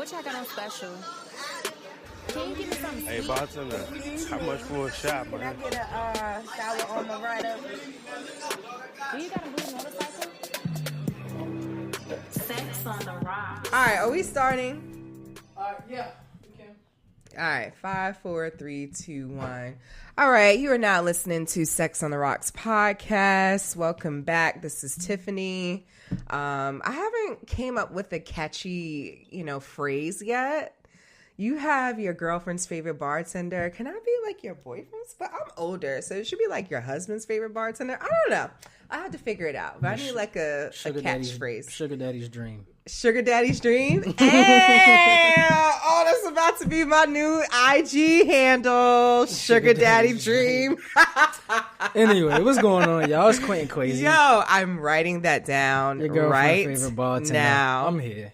What y'all got on special? Can you give me something Hey, sweet? bartender, how much for a shot, Can I man? get a sour on the right of Do you got a blue motorcycle? Sex on the rocks. All right, are we starting? Yeah, we can. All right, 5, 4, 3, 2, 1. All right, you are now listening to Sex on the Rocks podcast. Welcome back. This is Tiffany. I haven't came up with a catchy, phrase yet. You have your girlfriend's favorite bartender. Can I be like your boyfriend's? But I'm older, so it should be like your husband's favorite bartender. I don't know. I have to figure it out. But I need like a catchphrase. Sugar Daddy's dream. Sugar Daddy's dream. Hey! Oh, that's about to be my new IG handle. Sugar Daddy dream. Anyway, what's going on, y'all? It's Quintin crazy. Yo, I'm writing that down Your girlfriend's right favorite bartender. now. I'm here.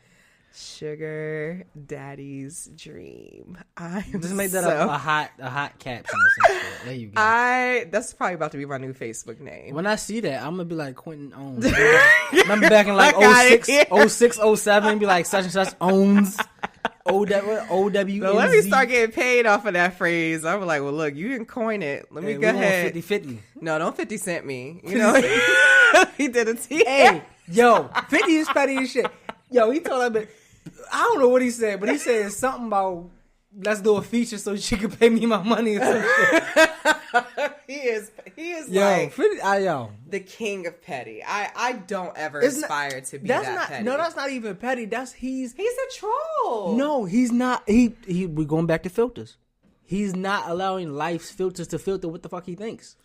Sugar Daddy's dream. I'm Just make that so... a hot caption or something. There you go. That's probably about to be my new Facebook name. When I see that, I'm gonna be like Quintin owns. Remember back in like Fuck outta 06, 07, be like such and such owns. OW. So let me start getting paid off of that phrase. I was like, well, look, you didn't coin it. Let me go ahead. 50-50. No, don't 50 Cent me. You know, he did it to you. Hey, yo, 50 is petty as shit. Yo, he told her, I don't know what he said, but he said something about let's do a feature so she can pay me my money or some shit. He is Yo, like 50, yo. the king of petty. I don't ever aspire to be that petty. No, that's not even petty. He's a troll. No, he's not. We're going back to filters. He's not allowing life's filters to filter what the fuck he thinks.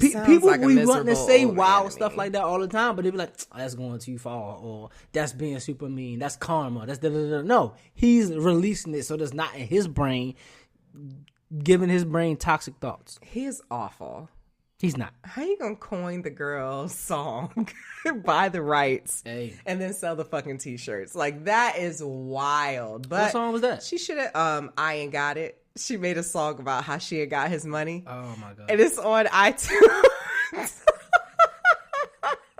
People like we want to say wild enemy. stuff like that all the time, but they be like, oh, that's going too far, or that's being super mean, that's karma, that's da-da-da-da. No, he's releasing it so that's not in his brain, giving his brain toxic thoughts. He is awful. He's not. How you gonna coin the girl's song, buy the rights, and then sell the fucking t-shirts? Like, that is wild. But what song was that? She should have. I Ain't Got It. She made a song about how she had got his money. Oh my god! And it's on iTunes.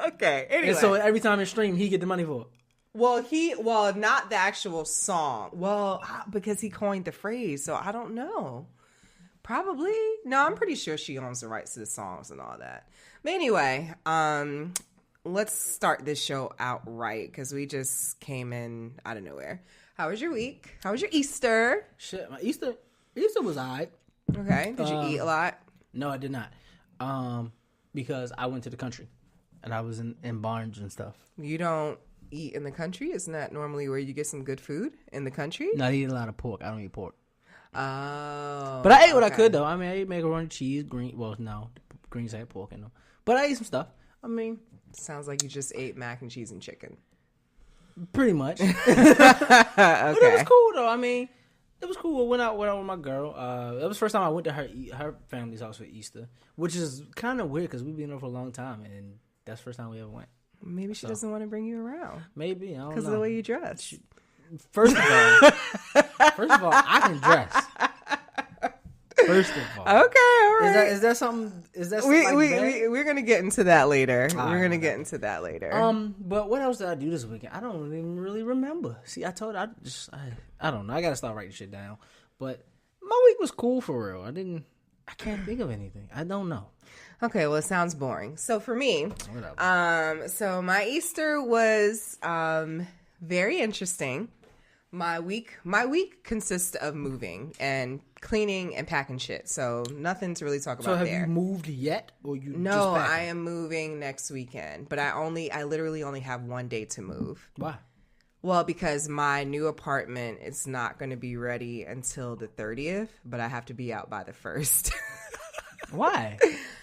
Okay. Anyway, and so every time it's streamed, he get the money for it. Well, not the actual song. Well, because he coined the phrase, so I don't know. Probably. No, I'm pretty sure she owns the rights to the songs and all that. But anyway, let's start this show out right, because we just came in out of nowhere. How was your week? How was your Easter? Shit, my Easter was alright. Okay. Did you eat a lot? No, I did not. Because I went to the country, and I was in barns and stuff. You don't eat in the country? Isn't that normally where you get some good food in the country? No, I eat a lot of pork. I don't eat pork. Oh. But I ate what I could, though. I mean, I ate macaroni, cheese, greens had pork in them. But I ate some stuff. I mean. Sounds like you just ate mac and cheese and chicken. Pretty much. Okay. But it was cool, though. I mean, it was cool. I went out with my girl. It was the first time I went to her family's house for Easter, which is kind of weird because we've been there for a long time, and that's the first time we ever went. Maybe she doesn't want to bring you around. Maybe. I don't know. Because of the way you dress. First of all, I can dress. First of all. Okay, all right. Is that something? Is that something we're gonna get into that later. All we're right. gonna get into that later. But what else did I do this weekend? I don't even really remember. See, I told I don't know. I gotta start writing shit down. But my week was cool for real. I can't think of anything. I don't know. Okay, well, it sounds boring. So for me, so my Easter was very interesting. My week consists of moving and cleaning and packing shit. So nothing to really talk about there. So have you moved yet, or you? No, just packing? I am moving next weekend, but I literally only have one day to move. Why? Well, because my new apartment is not going to be ready until the 30th, but I have to be out by the 1st. Why?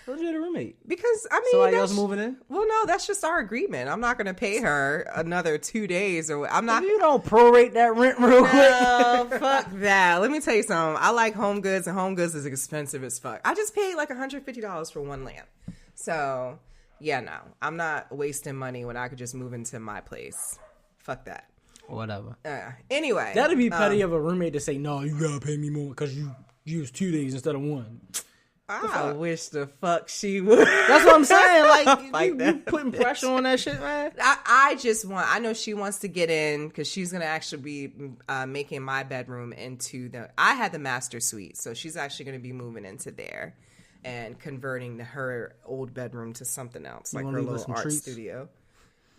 Who's your roommate? Because, I mean... Somebody else moving in? Well, no, that's just our agreement. I'm not going to pay her another 2 days. I'm not... You don't prorate that rent real quick. No, fuck that. Let me tell you something. I like Home Goods, and Home Goods is expensive as fuck. I just paid like $150 for one lamp. So, yeah, no. I'm not wasting money when I could just move into my place. Fuck that. Whatever. Anyway. That'd be petty of a roommate to say, no, you gotta pay me more because you use 2 days instead of one. I wish the fuck she would. That's what I'm saying. Like, Like you that putting pressure on that shit, man. I know she wants to get in because she's going to actually be making my bedroom into I had the master suite. So she's actually going to be moving into there and converting her old bedroom to something else, like her little art studio.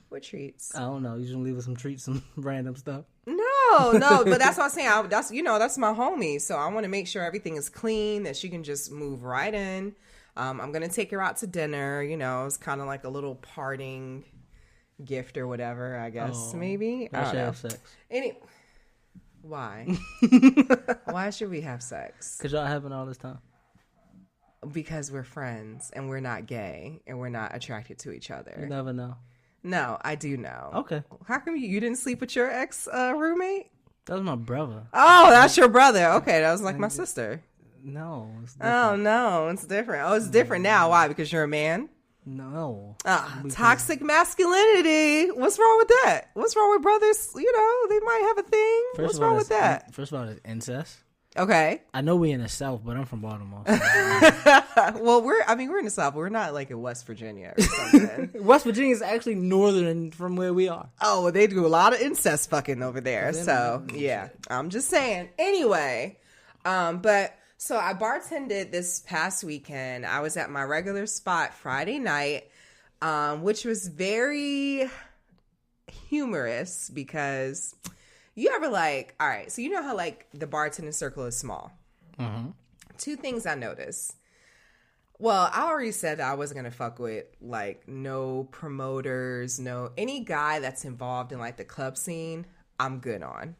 What treats? I don't know. You just leave us some treats, some random stuff. No, but that's what I'm saying. That's my homie. So I want to make sure everything is clean, that she can just move right in. I'm going to take her out to dinner. It's kind of like a little parting gift or whatever, I guess, maybe. I don't know. Have sex. Why? Why should we have sex? Because y'all having all this time. Because we're friends and we're not gay and we're not attracted to each other. You never know. No, I do know. Okay. How come you didn't sleep with your ex roommate? That was my brother. Oh, that's your brother. Okay, that was like my sister. No, it's different. Oh, no, it's different. Oh, it's different now. Why? Because you're a man? No. Toxic masculinity. What's wrong with that? What's wrong with brothers? They might have a thing. What's wrong with that? First of all, it's incest. Okay. I know we're in the South, but I'm from Baltimore. So well, we're in the South. But we're not like in West Virginia or something. West Virginia is actually northern from where we are. Oh, well, they do a lot of incest fucking over there. So, yeah. I'm just saying. Anyway, so I bartended this past weekend. I was at my regular spot Friday night, which was very humorous because you ever all right, so you know how the bartending circle is small. Mm-hmm. Two things I noticed. Well, I already said that I wasn't going to fuck with no promoters, any guy that's involved in the club scene, I'm good on.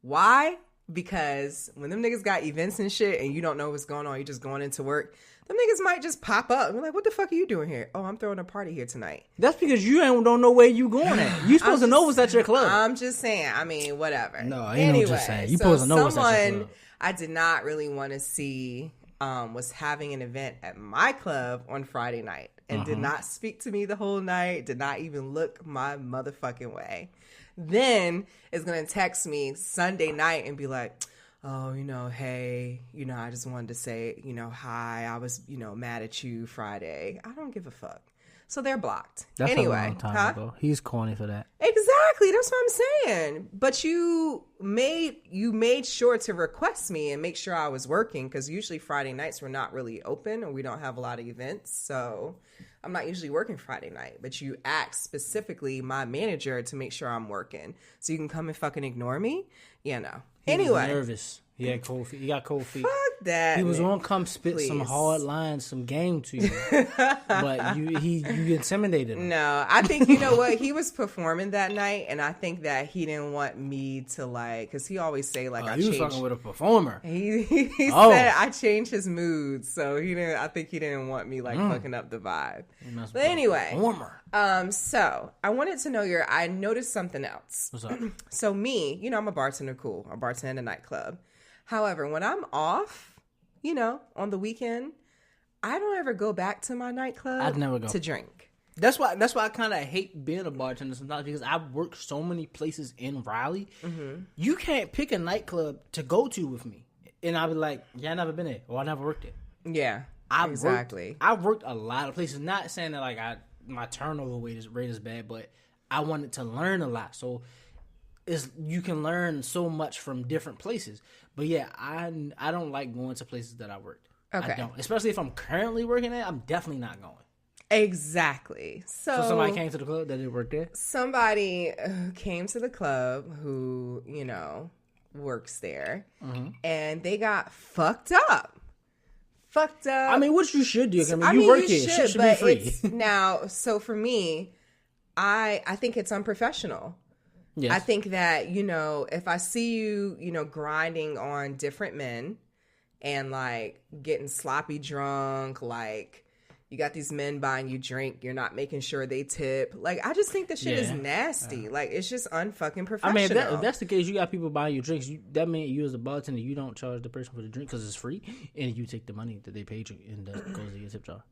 Why? Because when them niggas got events and shit and you don't know what's going on, you're just going into work, them niggas might just pop up and be like, what the fuck are you doing here? Oh, I'm throwing a party here tonight. That's because you don't know where you going at. You supposed to know what's at your club. I'm just saying. I mean, whatever. No, I ain't no just saying. You supposed to know what's at your club. I did not really want to see was having an event at my club on Friday night and did not speak to me the whole night, did not even look my motherfucking way. Then is going to text me Sunday night and be like, oh, hey, I just wanted to say, hi, I was, mad at you Friday. I don't give a fuck. So they're blocked. That's anyway, a long time ago. He's corny for that. Exactly. That's what I'm saying. But you made sure to request me and make sure I was working because usually Friday nights we're not really open or we don't have a lot of events. So I'm not usually working Friday night. But you asked specifically my manager to make sure I'm working. So you can come and fucking ignore me? Yeah, no. Anyway. He was nervous. He had cold feet. He got cold feet. Fuck that. He was gonna come spit some hard lines, some game to you, but you intimidated him. No, I think you know what, he was performing that night, and I think that he didn't want me to because he always say I changed. You was fucking with a performer. He said I changed his mood, so he didn't. I think he didn't want me fucking up the vibe. But anyway, so I wanted to know I noticed something else. What's up? So me, I'm a bartender, cool. I bartend at a nightclub. However, when I'm off, on the weekend, I don't ever go back to my nightclub I'd never go to drink. That's why I kind of hate being a bartender sometimes because I've worked so many places in Raleigh. Mm-hmm. You can't pick a nightclub to go to with me. And I'll be like, yeah, I never been there. Or I never worked it. Yeah, exactly. I've worked a lot of places. Not saying that my turnover rate is bad, but I wanted to learn a lot. So you can learn so much from different places. But yeah, I don't like going to places that I worked. Okay. I don't. Especially if I'm currently working there, I'm definitely not going. Exactly. So somebody came to the club that didn't work there? Somebody came to the club who, works there. Mm-hmm. And they got fucked up. I mean, what you should do. You work here. Shit should be free. Now, so for me, I think it's unprofessional. Yes. I think that, if I see you, grinding on different men and getting sloppy drunk, you got these men buying you drink, you're not making sure they tip. I just think that shit is nasty. It's just unfucking professional. I mean, if that's the case, you got people buying you drinks. That means you as a bartender, you don't charge the person for the drink because it's free, and you take the money that they paid you and that goes to your tip jar.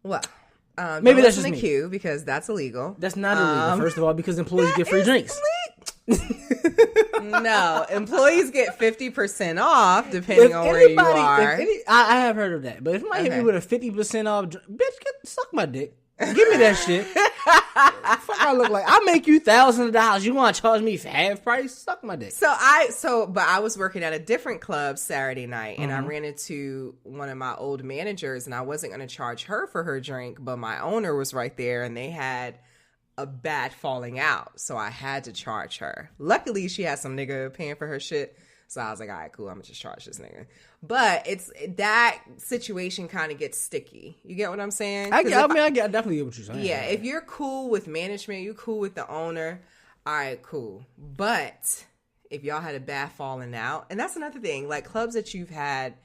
Well, maybe that's just in me. The queue because that's illegal. That's not illegal. First of all, because employees get free drinks. No, employees get 50% off depending on where you are. I have heard of that, but if somebody hit me with a 50% off, bitch, suck my dick. Give me that shit. Fuck, I look like I make you $1,000. You want to charge me for half price? Suck my dick. But I was working at a different club Saturday night, and I ran into one of my old managers, and I wasn't going to charge her for her drink, but my owner was right there, and they had a bad falling out, so I had to charge her. Luckily, she had some nigga paying for her shit, so I was like, all right, cool, I'm gonna just charge this nigga. But it's that situation kind of gets sticky. You get what I'm saying? I definitely get what you're saying. Yeah, if you're cool with management, you're cool with the owner, all right, cool. But if y'all had a bad falling out, and that's another thing, like clubs that you've had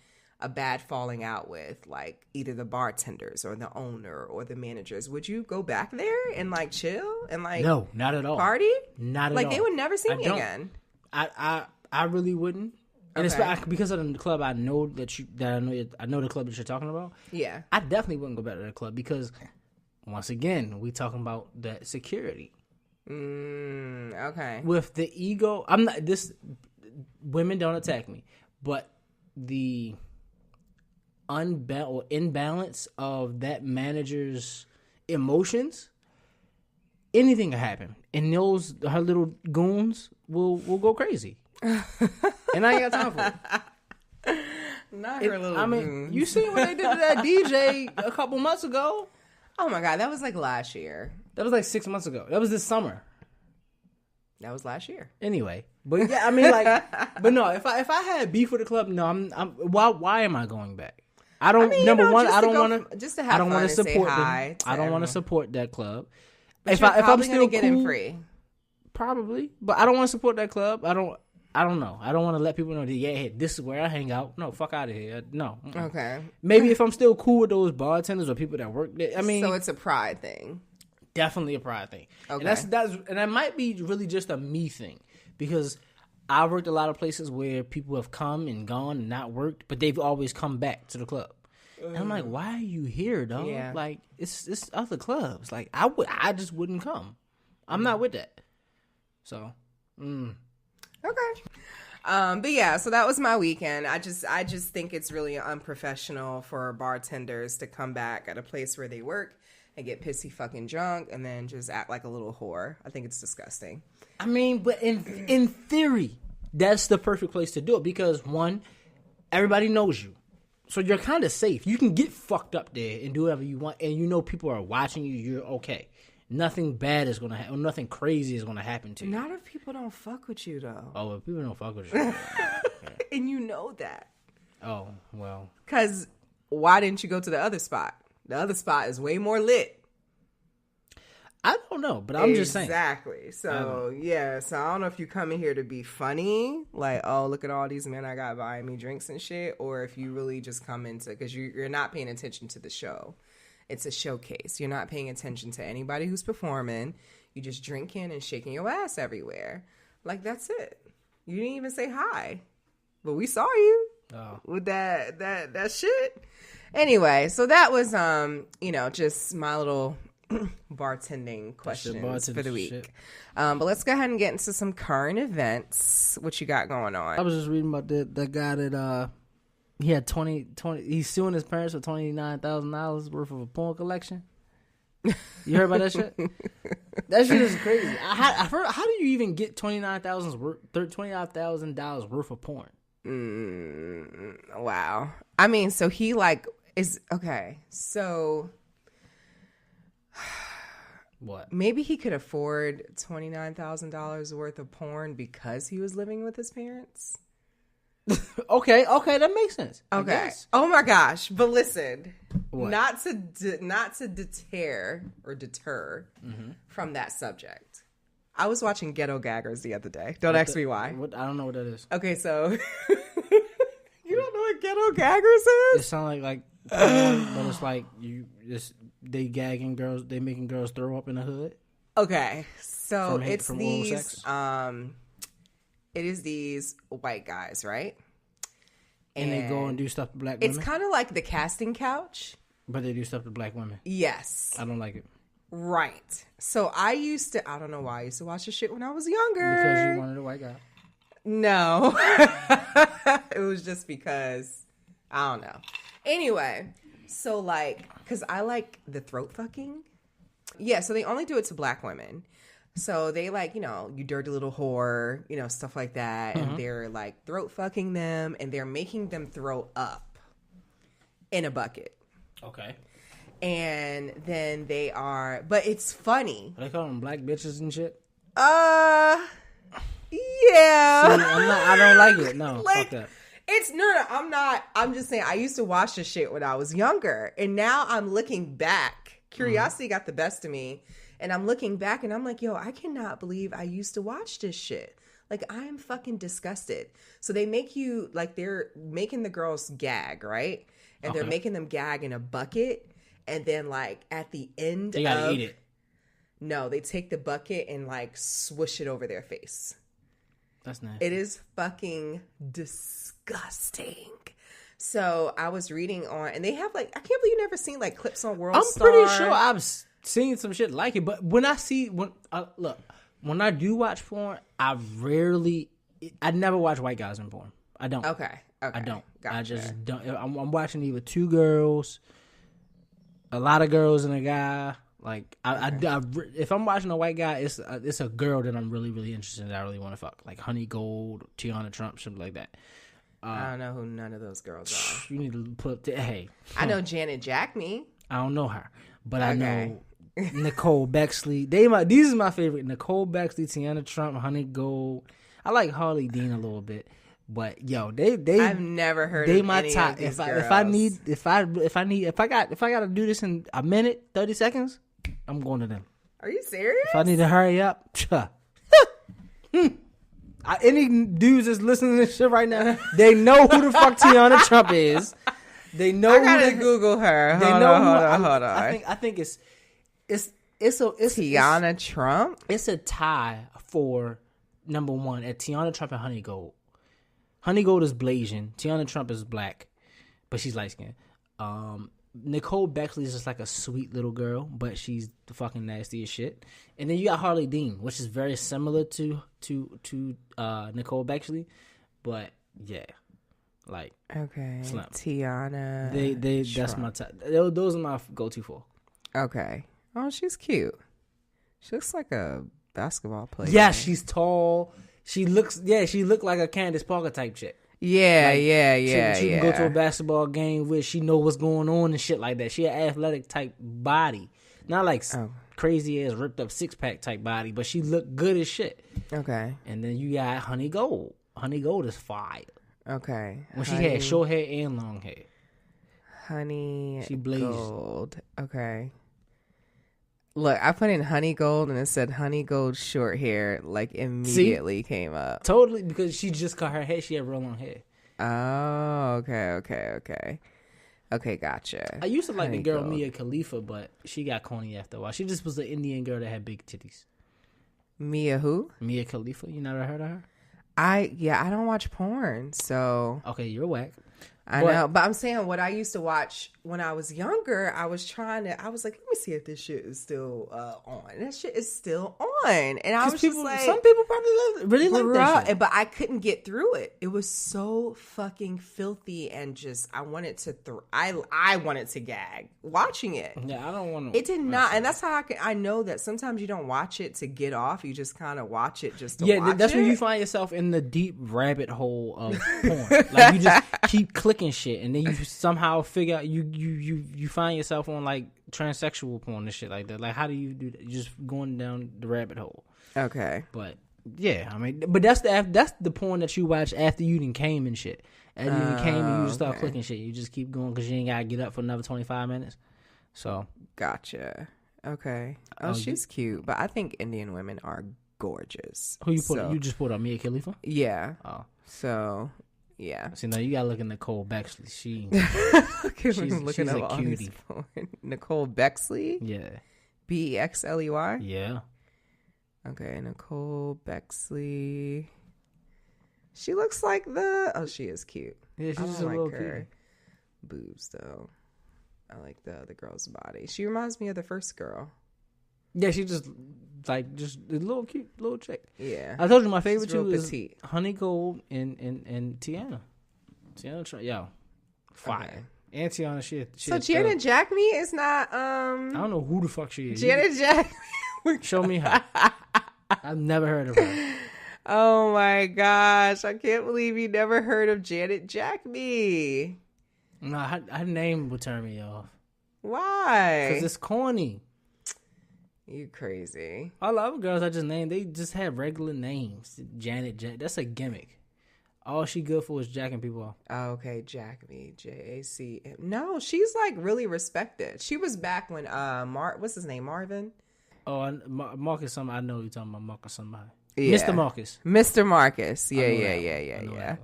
a bad falling out with, like either the bartenders or the owner or the managers, would you go back there and like chill and like no, not at all, party? Not at all. Like they would never see me again. I really wouldn't. And it's because of the club I know the club that you're talking about. Yeah, I definitely wouldn't go back to the club because once again we talking about that security. Okay. With the ego, I'm not this. Women don't attack me, but the imbalance of that manager's emotions, anything can happen, and her little goons will go crazy, and I ain't got time for it. Not her little goons. You seen what they did to that DJ a couple months ago? Oh my god, that was like last year. That was like 6 months ago. That was this summer. That was last year. Anyway, but yeah, I mean, like, but no, if I had beef with the club, no, I'm why am I going back? I don't. I don't want to just to have. I don't want to support them. I don't want to support that club. But if I'm still get in free, probably. But I don't want to support that club. I don't know. I don't want to let people know that yeah, this is where I hang out. No, fuck out of here. No. Okay. Maybe if I'm still cool with those bartenders or people that work there. I mean, so it's a pride thing. Definitely a pride thing. Okay. And and that might be really just a me thing because I worked a lot of places where people have come and gone and not worked, but they've always come back to the club. And I'm like, why are you here, dog? Yeah. Like, it's other clubs. Like, I just wouldn't come. I'm not with that. So, Okay. But yeah, so that was my weekend. I just think it's really unprofessional for bartenders to come back at a place where they work and get pissy fucking drunk and then just act like a little whore. I think it's disgusting. I mean, but in theory, that's the perfect place to do it because one, everybody knows you. So you're kind of safe. You can get fucked up there and do whatever you want and you know people are watching you, you're okay. Nothing bad is going to happen. Nothing crazy is going to happen to you. Not if people don't fuck with you, though. Oh, if people don't fuck with you. Okay. And you know that. Oh, well. Because why didn't you go to the other spot? The other spot is way more lit. I don't know, but I'm just saying. Exactly. So, yeah. So, I don't know if you come in here to be funny. Like, oh, look at all these men I got buying me drinks and shit. Or if you really just come into, because you're not paying attention to the show. It's a showcase. You're not paying attention to anybody who's performing. You just drinking and shaking your ass everywhere. Like, that's it. You didn't even say hi. But we saw you with that shit. Anyway, so that was, just my little bartending questions for the week. But let's go ahead and get into some current events. What you got going on? I was just reading about the guy that he had 20 he's suing his parents for $29,000 worth of a porn collection. You heard about that shit? That shit is crazy. I heard, how do you even get $29,000 worth of porn? Wow. I mean, so he is okay. So what? Maybe he could afford $29,000 worth of porn because he was living with his parents. Okay, that makes sense. Okay. Oh my gosh! But listen, what? not to deter from that subject. I was watching Ghetto Gaggers the other day. Don't ask me why. I don't know what that is. Okay, so you don't know what Ghetto Gaggers is? It sounds like but it's like they gagging girls, they making girls throw up in the hood. Okay, so it's these it is these white guys, right? And they go and do stuff to black women. It's kind of like the casting couch, but they do stuff to black women. Yes, I don't like it. Right. So I don't know why I used to watch this shit when I was younger. Because you wanted a white guy. No. It was just because, I don't know. Anyway, so like, because I like the throat fucking. Yeah, so they only do it to black women. So they like, you dirty little whore, stuff like that. And they're like throat fucking them and they're making them throw up in a bucket. Okay. And then but it's funny. They call them black bitches and shit? Yeah. See, I don't like it. No, like, fuck that. I'm not. I'm just saying, I used to watch this shit when I was younger. And now I'm looking back. Curiosity got the best of me. And I'm looking back and I'm like, yo, I cannot believe I used to watch this shit. Like, I am fucking disgusted. So they make you, like, they're making the girls gag, right? And they're making them gag in a bucket. And then, like, at the end they gotta eat it. No, they take the bucket and, like, swoosh it over their face. That's nice. It is fucking disgusting. So I was reading on, and they have, like, I can't believe you never seen, like, clips on World Star. I'm pretty sure I've seen some shit like it. But when I do watch porn, I never watch white guys in porn. I don't. Okay. I don't. Gotcha. I just don't. I'm watching either two girls, a lot of girls, and a guy. Like, if I'm watching a white guy, it's a girl that I'm really, really interested in, that I really want to fuck. Like Honey Gold, Tiana Trump, something like that. I don't know who none of those girls are. You need to put hey. I know Janet Jackney. I don't know her, but I know Nicole Bexley. These are my favorite. Nicole Bexley, Tiana Trump, Honey Gold. I like Harley Dean a little bit, but yo, they I've never heard. They of my any top. Of these If I gotta do this in a minute, 30 seconds, I'm going to them. Are you serious? If I need to hurry up, any dudes that's listening to this shit right now, they know who the fuck Tiana Trump is. They know. I gotta Google her. Hold on. I think it's Tiana Trump. It's a tie for number one at Tiana Trump and Honey Gold. Honey Gold is Blasian. Tiana Trump is black, but she's light skinned. Nicole Bexley is just like a sweet little girl, but she's the fucking nasty as shit. And then you got Harley Dean, which is very similar to Nicole Bexley, but yeah, like slim. Tiana. They that's my top. Those are my go-to for. Okay. Oh, she's cute. She looks like a basketball player. Yeah, she's tall. She looked like a Candace Parker type chick. Yeah. She can go to a basketball game with. She know what's going on and shit like that. She an athletic type body, not like crazy ass ripped up 6-pack type body, but she looked good as shit. Okay. And then you got Honey Gold. Honey Gold is fire. Okay. When she had short hair and long hair. She blazed. Gold. Okay. Look, I put in Honey Gold and it said Honey Gold short hair, like immediately came up. Totally, because she just cut her hair. She had real long hair. Oh, okay. Okay, gotcha. I used to like the girl Mia Khalifa, but she got corny after a while. She just was an Indian girl that had big titties. Mia who? Mia Khalifa. You never heard of her? I don't watch porn, so. Okay, you're whack. I know, but I'm saying what I used to watch when I was younger, I was like, let me see if this shit is still on. That shit is still on. And I was just like, some people probably really like that shit. But I couldn't get through it. It was so fucking filthy and just, I wanted to I wanted to gag watching it. Yeah, I don't want to. It did not. And that's how I know that sometimes you don't watch it to get off. You just kind of watch it just to watch it. Yeah, that's when you find yourself in the deep rabbit hole of porn. Like, you just keep clicking shit, and then you somehow figure out you find yourself on like transsexual porn and shit like that. Like, how do you do that? You're just going down the rabbit hole. Okay, but yeah, I mean, but that's the porn that you watch after you done came and shit. After you done came and you just start clicking shit. You just keep going because you ain't gotta get up for another 25 minutes. So gotcha. Okay. Oh, she's cute, but I think Indian women are gorgeous. Who you put? You just put up Mia Khalifa? Yeah. Oh, so. Yeah. See, now you gotta look at Nicole Bexley. She's a cutie. Nicole Bexley? Yeah. Bexley? Yeah. Okay, Nicole Bexley. She looks like she is cute. Yeah, she's just a little cute. Boobs, though. I like the other girl's body. She reminds me of the first girl. Yeah, she just a little cute little chick. Yeah. I told you my favorite She's real two is petite. Honey Gold and Tiana. Tiana, fire. Okay. And Tiana, she So Janet Jackme is not. I don't know who the fuck she is. Janet Jackme. Show me her. I've never heard of her. Oh my gosh! I can't believe you never heard of Janet Jackme. No, her name would turn me off. Why? Because it's corny. You crazy. I love girls I just named. They just have regular names. That's a gimmick. All she good for is jacking people off. Oh, okay, Jackme, Jac. No, she's like really respected. She was back when what's his name, Marvin? Oh, Marcus. Something I know you're talking about Marcus. Somebody. Yeah. Mr. Marcus. Mr. Marcus. I know Yeah.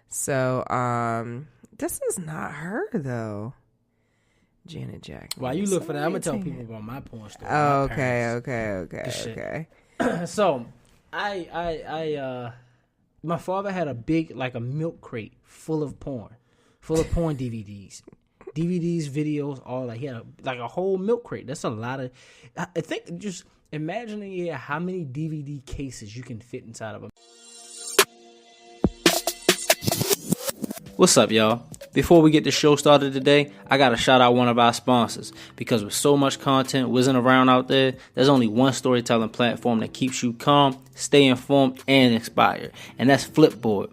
So, this is not her though. Janet Jackme. While you look for that, I'm gonna tell people about my porn story. Oh, okay. So, my father had a big, like a milk crate full of porn DVDs, videos, all that. He had a whole milk crate. That's a lot of. I think just imagining how many DVD cases you can fit inside of them. What's up, y'all? Before we get the show started today, I gotta shout out one of our sponsors, because with so much content whizzing around out there, there's only one storytelling platform that keeps you calm, stay informed, and inspired, and that's Flipboard.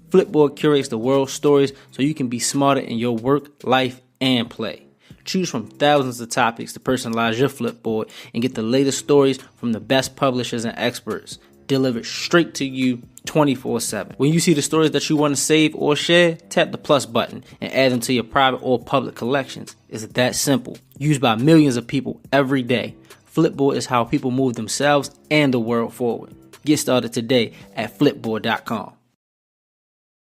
Flipboard curates the world's stories so you can be smarter in your work, life, and play. Choose from thousands of topics to personalize your Flipboard and get the latest stories from the best publishers and experts, delivered straight to you 24/7. When you see the stories that you want to save or share, tap the plus button and add them to your private or public collections. It's that simple. Used by millions of people every day, Flipboard is how people move themselves and the world forward. Get started today at flipboard.com.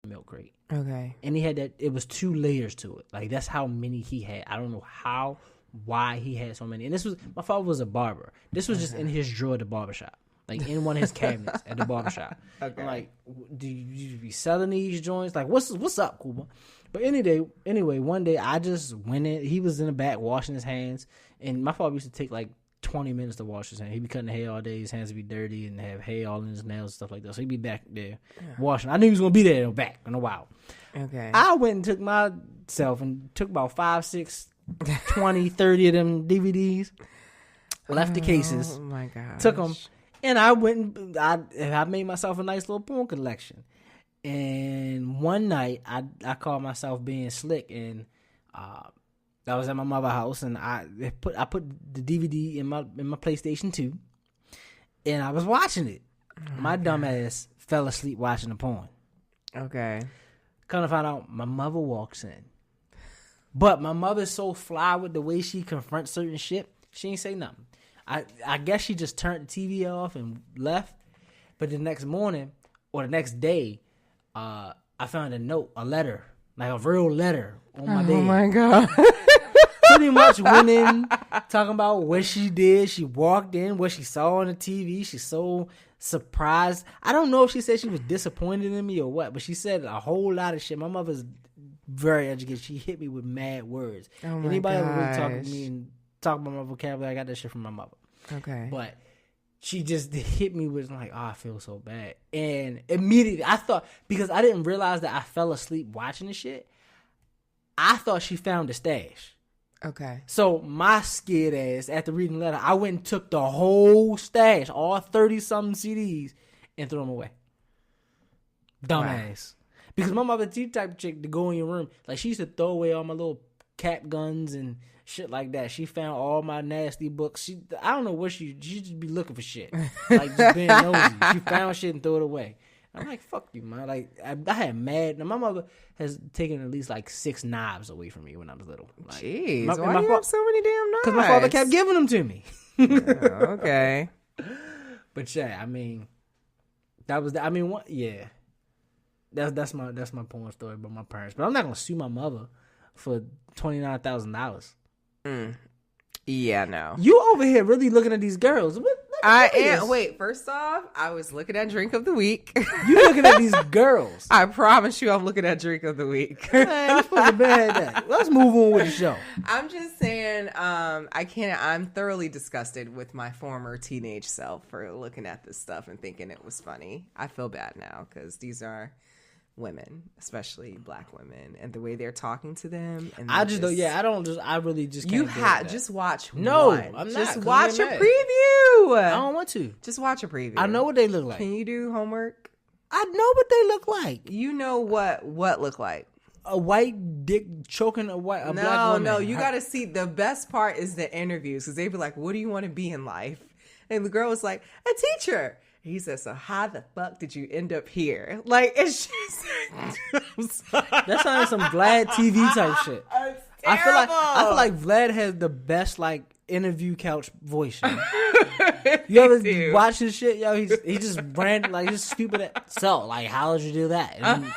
Milk crate. Okay. And he had that, it was 2 layers to it. Like, that's how many he had. I don't know why he had so many. And this was, my father was a barber. This was just in his drawer at the barbershop. Like, in one of his cabinets at the barbershop. Okay. I'm like, do you be selling these joints? Like, what's up, Kuba? But anyway, one day I just went in. He was in the back washing his hands. And my father used to take like 20 minutes to wash his hands. He'd be cutting the hair all day. His hands would be dirty and have hair all in his nails and stuff like that. So he'd be back there washing. I knew he was going to be there back in a while. Okay. I went and took myself and took about 5, 6, 20, 30 of them DVDs. Left the cases. Oh my gosh. Took them. And I went and I made myself a nice little porn collection. And one night I called myself being slick, and I was at my mother's house, and I put the DVD in my PlayStation 2, and I was watching it. My dumb ass fell asleep watching the porn. Okay. Kind of find out my mother walks in. But my mother's so fly with the way she confronts certain shit, she ain't say nothing. I guess she just turned the TV off and left. But the next morning or the next day, I found a letter, like a real letter on my bed. Oh my God. Pretty much went in talking about what she did. She walked in, what she saw on the TV. She's so surprised. I don't know if she said she was disappointed in me or what, but she said a whole lot of shit. My mother's very educated. She hit me with mad words. Oh my Anybody ever really talk gosh. to me and talk about my vocabulary, I got that shit from my mother. Okay. But she just hit me with like, I feel so bad. And immediately I thought, because I didn't realize that I fell asleep watching the shit, I thought she found the stash. Okay. So my scared ass, after reading the letter, I went and took the whole stash, all 30-something CDs, and threw them away. Dumbass. Wow. Because my mother, the type of chick to go in your room, like she used to throw away all my little cap guns and shit like that. She found all my nasty books. I don't know what she just be looking for shit. Like just being nosy. She found shit and threw it away. I'm like, fuck you, man. Like I had mad. Now my mother has taken at least like 6 knives away from me when I was little. Like, jeez, why do you have so many damn knives? Because my father kept giving them to me. Okay. But yeah, I mean, that was. Yeah. That's my porn story about my parents. But I'm not gonna sue my mother for $29,000. Yeah, no. You over here really looking at these girls. Let I am. Wait, first off, I was looking at drink of the week. You looking at these girls? I promise you, I'm looking at drink of the week. Man, you supposed to bad that. Let's move on with the show. I'm just saying, I can't. I'm thoroughly disgusted with my former teenage self for looking at this stuff and thinking it was funny. I feel bad now because these are women, especially black women, and the way they're talking to them. And I really just can't. You have just watch. No, one. I'm not. Just watch a preview. I don't want to. Just watch a preview. I know what they look like. Can you do homework? I know what they look like. You know what look like? A white dick choking a black woman. No, you got to see. The best part is the interviews because they be like, "What do you want to be in life?" And the girl was like, "A teacher." He said, "So how the fuck did you end up here?" Like, it's just that sounds like some Vlad TV type shit. I feel like Vlad has the best like interview couch voice. You ever watch his shit, yo? He just brand like just stupid. So like, how did you do that? And,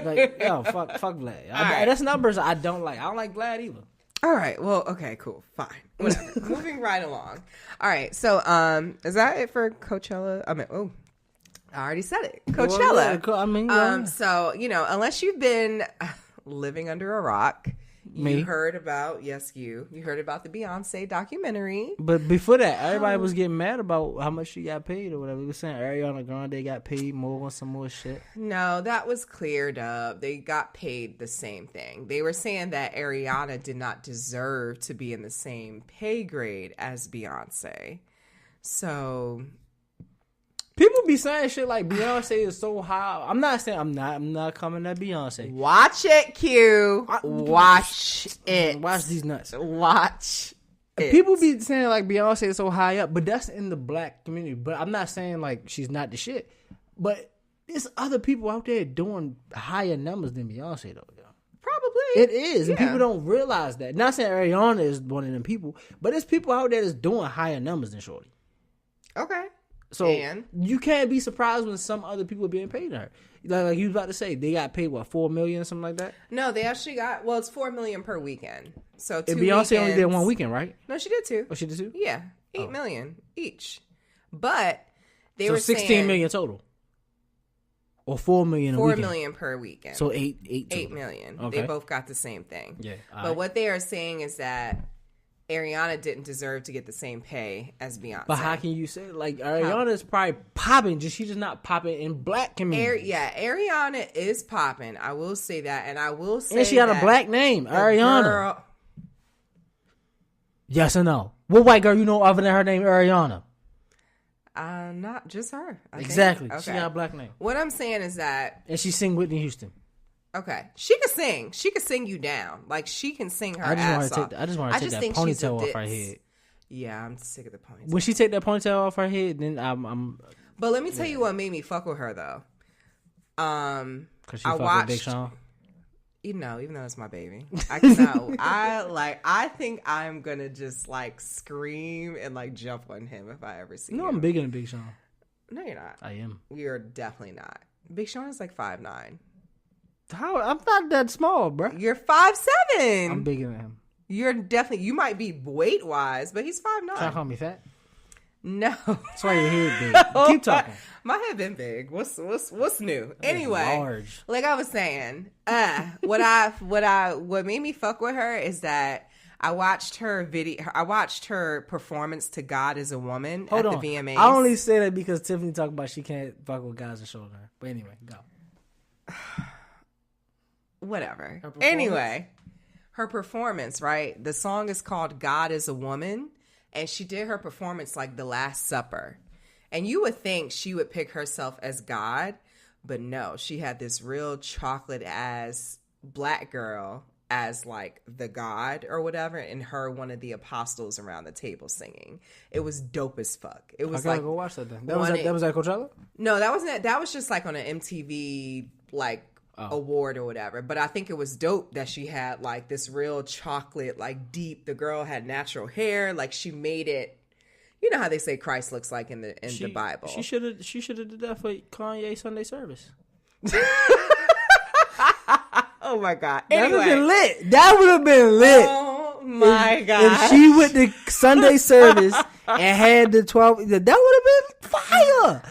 like, yo, fuck Vlad. That's numbers I don't like. I don't like Vlad either. All right. Well, okay, cool. Fine. Whatever. Moving right along. All right. So, is that it for Coachella? I mean, I already said it. Coachella. So, unless you've been living under a rock, you heard about the Beyonce documentary. But before that, everybody was getting mad about how much she got paid or whatever. We were saying Ariana Grande got paid more on some more shit. No, that was cleared up. They got paid the same thing. They were saying that Ariana did not deserve to be in the same pay grade as Beyonce. So people be saying shit like Beyonce is so high. I'm not saying I'm not coming at Beyonce. Watch it, Q. Watch it. Watch these nuts. Watch it. People be saying like Beyonce is so high up, but that's in the black community. But I'm not saying like she's not the shit. But there's other people out there doing higher numbers than Beyonce though. Probably. It is. And people don't realize that. Not saying Ariana is one of them people, but there's people out there that's doing higher numbers than Shorty. Okay. So you can't be surprised when some other people are being paid to her. Like you was about to say, they got paid what, $4 million or something like that? No, they actually got it's $4 million per weekend. So and Beyonce only did one weekend, right? No, she did two. Oh, she did two? Yeah, $8 million each. But they were $16 million total, or $4 million. $4 million per weekend. So $8 million. Okay. They both got the same thing. Yeah. But what they are saying is that Ariana didn't deserve to get the same pay as Beyonce. But how can you say like Ariana is probably popping? She's just not popping in black community. Ariana is popping. I will say that, and I will say, and she got a black name, Ariana. Yes or no? What white girl you know other than her name Ariana? Not just her. Exactly. Okay. She got a black name. What I'm saying is that, and she sing Whitney Houston. Okay, she could sing. She could sing you down. Like she can sing her ass off. I just want to take that ponytail off her head. Yeah, I'm sick of the ponytail. When she take that ponytail off her head, then I'm. But let me tell you what made me fuck with her though. Because she fucked with Big Sean. Even though it's my baby, I think I'm gonna just like scream and like jump on him if I ever see him. I'm bigger than Big Sean. No, you're not. I am. You're definitely not. Big Sean is like 5'9". How? I'm not that small, bro. You're 5'7". I'm bigger than him. You might be weight wise, but he's 5'9". Trying to call me fat? No. That's why your head big. Keep talking. My head been big. What's new? Anyway, large. Like I was saying, what made me fuck with her is that I watched her video. I watched her performance to "God Is a Woman" at the VMAs. I only say that because Tiffany talked about she can't fuck with guys that shoulder her. But anyway, go. Whatever. Anyway, her performance, right? The song is called "God Is a Woman," and she did her performance like the Last Supper. And you would think she would pick herself as God, but no, she had this real chocolate ass black girl as like the God or whatever, and her one of the apostles around the table singing. It was dope as fuck. It was I gotta go watch that then. That was at Coachella? No, that wasn't. That was just like on an MTV like award or whatever. But I think it was dope that she had like this real chocolate, like deep. The girl had natural hair. Like she made it. You know how they say Christ looks like in the Bible. She should have did that for Kanye Sunday service. Oh my God! That would have been lit. That would have been lit. Oh my God. If she went to Sunday service and had the 12, that would have been fire.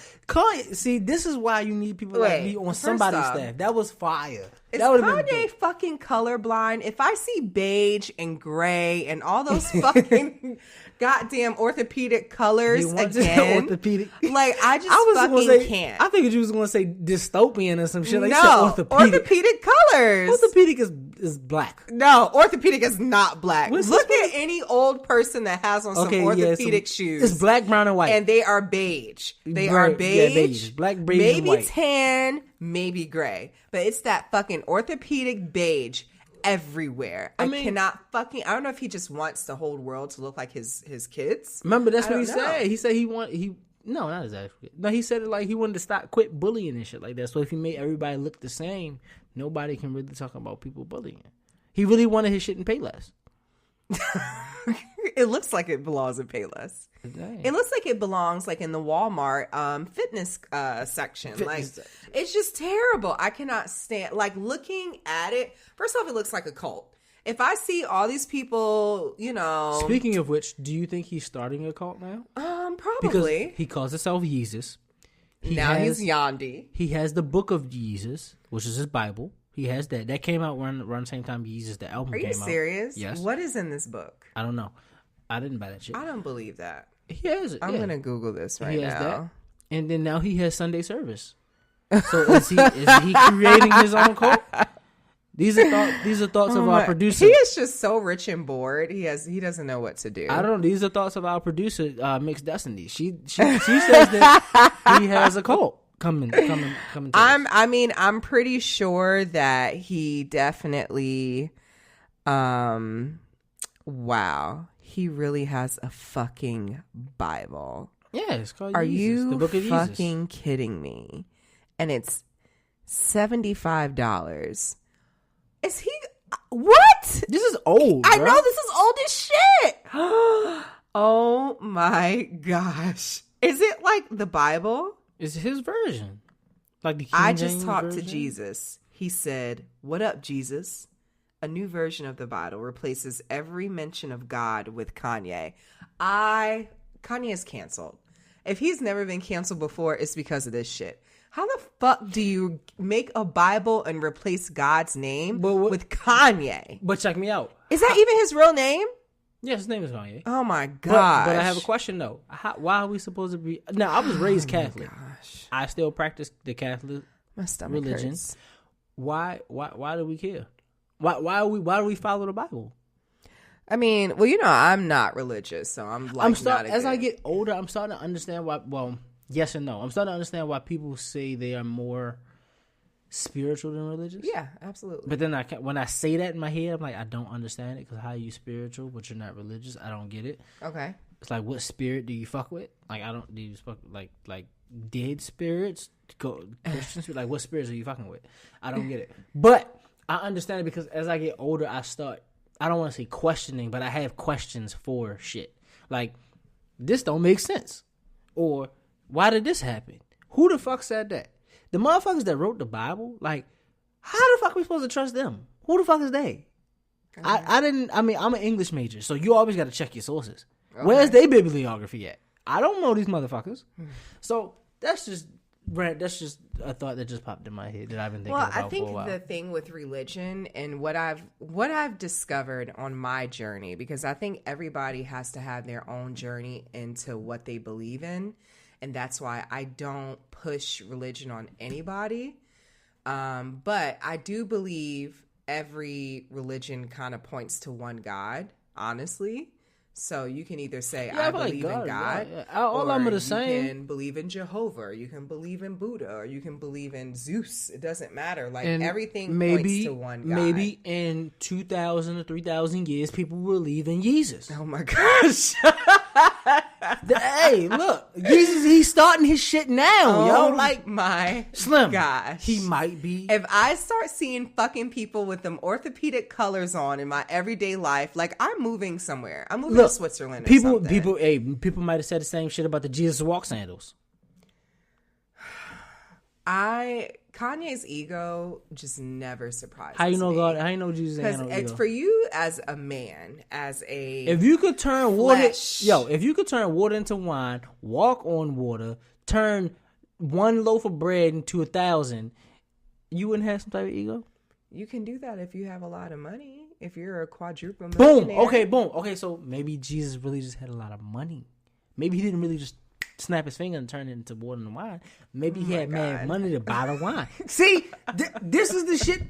See, this is why you need people like me on somebody's staff. That was fire. Is That Kanye fucking colorblind? If I see beige and gray and all those fucking goddamn orthopedic colors again, orthopedic. Like I fucking can't. I figured you was going to say dystopian or some shit. Like no, orthopedic colors. Orthopedic is black. No, orthopedic is not black. Look at any old person that has on some orthopedic shoes. It's black, brown, and white, and they are beige. They are beige, black, beige, maybe and white. tan, maybe gray, but it's that fucking orthopedic beige everywhere. I cannot fucking. I don't know if he just wants the whole world to look like his kids. Remember, that's what he said. He said no, not exactly. No, he said it like he wanted to quit bullying and shit like that. So if he made everybody look the same, nobody can really talk about people bullying. He really wanted his shit in Payless. It looks like it belongs in Payless. Dang. It looks like it belongs like in the Walmart fitness section. It's just terrible. I cannot stand looking at it. First off, it looks like a cult. If I see all these people, Speaking of which, do you think he's starting a cult now? Probably. Because he calls himself Jesus. He's Yandi. He has the book of Jesus, which is his Bible. He has that. That came out around the same time Jesus, the album came out. Are you serious? Yes. What is in this book? I don't know. I didn't buy that shit. I don't believe that. He has it. I'm going to Google this right now. He has that. And then now he has Sunday service. So is he creating his own cult? These are thoughts of our producer. He is just so rich and bored. He doesn't know what to do. I don't know. These are thoughts of our producer, Mixed Destiny. She says that he has a cult coming. I'm pretty sure that he definitely. Wow, he really has a fucking Bible. Yeah, it's called. Are Jesus, you the book of fucking Jesus. kidding me? And it's $75. Is he? What? This is old. I know this is old as shit. Oh my gosh! Is it like the Bible? It's his version. Like the King I just James talked version? to Jesus. He said, "What up, Jesus?" A new version of the Bible replaces every mention of God with Kanye. Kanye is canceled. If he's never been canceled before, it's because of this shit. How the fuck do you make a Bible and replace God's name with Kanye? But check me out. Is that even his real name? Yeah, his name is Kanye. Oh my gosh. But I have a question though. Why are we supposed to be? Now, I was raised Catholic. Gosh. I still practice the Catholic religion. Hurts. Why do we care? Why do we follow the Bible? I mean, well, I'm not religious, so as I get older, I'm starting to understand why. Well, yes and no. I'm starting to understand why people say they are more spiritual than religious. Yeah, absolutely. But then when I say that in my head, I'm like, I don't understand it because how are you spiritual but you're not religious? I don't get it. Okay. It's like, what spirit do you fuck with? Like, do you fuck like dead spirits? Christians? Like, what spirits are you fucking with? I don't get it. But I understand it because as I get older, I don't want to say questioning, but I have questions for shit. Like, this don't make sense. Or, why did this happen? Who the fuck said that? The motherfuckers that wrote the Bible, like, how the fuck are we supposed to trust them? Who the fuck is they? I'm an English major, so you always got to check your sources. Okay. Where's their bibliography at? I don't know these motherfuckers. So, that's just a thought that just popped in my head that I've been thinking about for a while. Well, I think the thing with religion and what I've discovered on my journey, because I think everybody has to have their own journey into what they believe in, and that's why I don't push religion on anybody. But I do believe every religion kind of points to one God, honestly. So you can either say, I believe in God, all I'm the same. You can believe in Jehovah, or you can believe in Buddha, or you can believe in Zeus. It doesn't matter. Like, and everything points to one God. Maybe in 2,000 or 3,000 years, people will believe in Jesus. Oh my gosh. Hey, look, Jesus, he's starting his shit now, yo. Like, my Slim, gosh. He might be. If I start seeing fucking people with them orthopedic colors on in my everyday life, like, I'm moving somewhere. I'm moving to Switzerland or something. People might have said the same shit about the Jesus walk sandals. I Kanye's ego just never surprises How you know me. God? How you know Jesus ain't Because got no it's ego? for you as a man, as a If you could turn water, flesh. if you could turn water into wine, walk on water, turn one loaf of bread into 1,000, you wouldn't have some type of ego? You can do that if you have a lot of money. If you're a quadruple Boom. millionaire. Boom. Okay, so maybe Jesus really just had a lot of money. Maybe he didn't really just snap his finger and turn it into water and wine. Maybe he had mad money to buy the wine. See, this is the shit.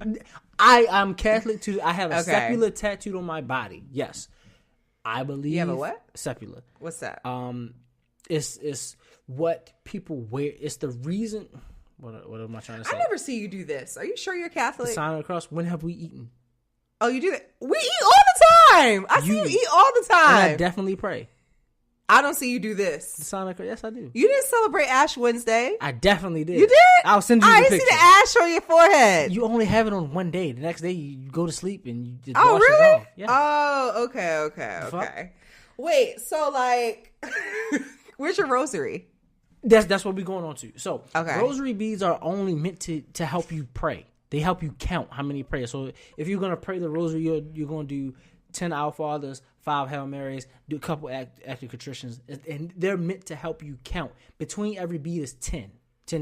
I'm Catholic too. I have a scapular tattooed on my body. Yes, I believe. You have a what? Scapular. What's that? It's what people wear. It's the reason. What am I trying to say? I never see you do this. Are you sure you're Catholic? The sign of the cross. When have we eaten? Oh, you do that? We eat all the time. I see you eat all the And I time. definitely pray. I don't see you do this. The sign of the cross. Yes, I do. You didn't celebrate Ash Wednesday. I definitely did. You did? I'll send you I the didn't picture. see the ash on your forehead. You only have it on one day. The next day you go to sleep and you just Oh, wash really? it off. Yeah. Oh, okay. Wait, so like, where's your rosary? That's what we're going on to. So Okay. rosary beads are only meant to help you pray. They help you count how many prayers. So if you're gonna pray the rosary, you're gonna do 10 Our Fathers, 5 Hail Marys, do a couple active contritions, and they're meant to help you count. Between every bead is 10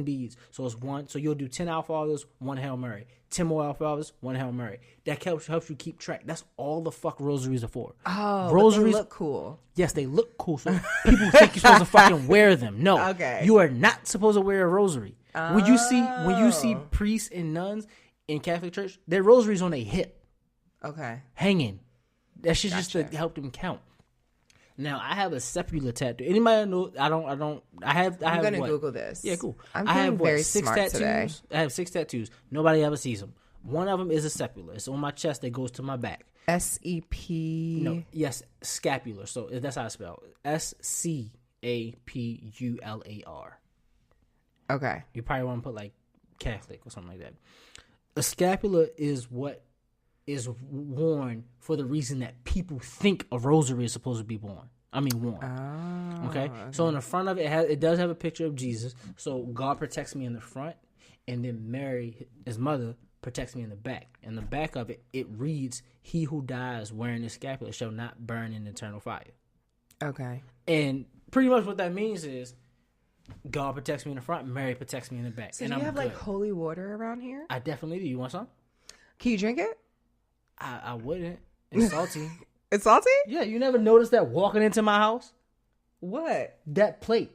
beads. So it's one. So you'll do 10 Our Fathers, 1 Hail Mary, 10 more Our Fathers, 1 Hail Mary. That helps you keep track. That's all the fuck rosaries are for. Oh, rosaries but they look cool. Yes, they look cool. So people think you're supposed to fucking wear them. No, Okay. you are not supposed to wear a rosary. When you see priests and nuns in Catholic Church, their rosaries on their hip, Okay. hanging. That shit's just to help them count. Now I have a scapular tattoo. Anybody know? I have. I'm gonna what? Google this. Yeah, cool. I'm I have feeling very 6 smart tattoos. today. I have 6 tattoos. Nobody ever sees them. One of them is a scapular. It's on my chest that goes to my back. SEP. No, yes, scapular. So that's how I spell it. SCAPULAR. Okay. You probably want to put like Catholic or something like that. A scapular is what is worn for the reason that people think a rosary is supposed to be worn. Oh, Okay? So in the front of it, it does have a picture of Jesus. So God protects me in the front, and then Mary, his mother, protects me in the back. In the back of it, it reads, "He who dies wearing this scapular shall not burn in eternal fire." Okay. And pretty much what that means is God protects me in the front, Mary protects me in the back. So and do you I'm have good. like holy water around here? I definitely do. You want some? Can you drink it? I wouldn't. It's salty. It's salty? Yeah, you never noticed that walking into my house? What? That plate.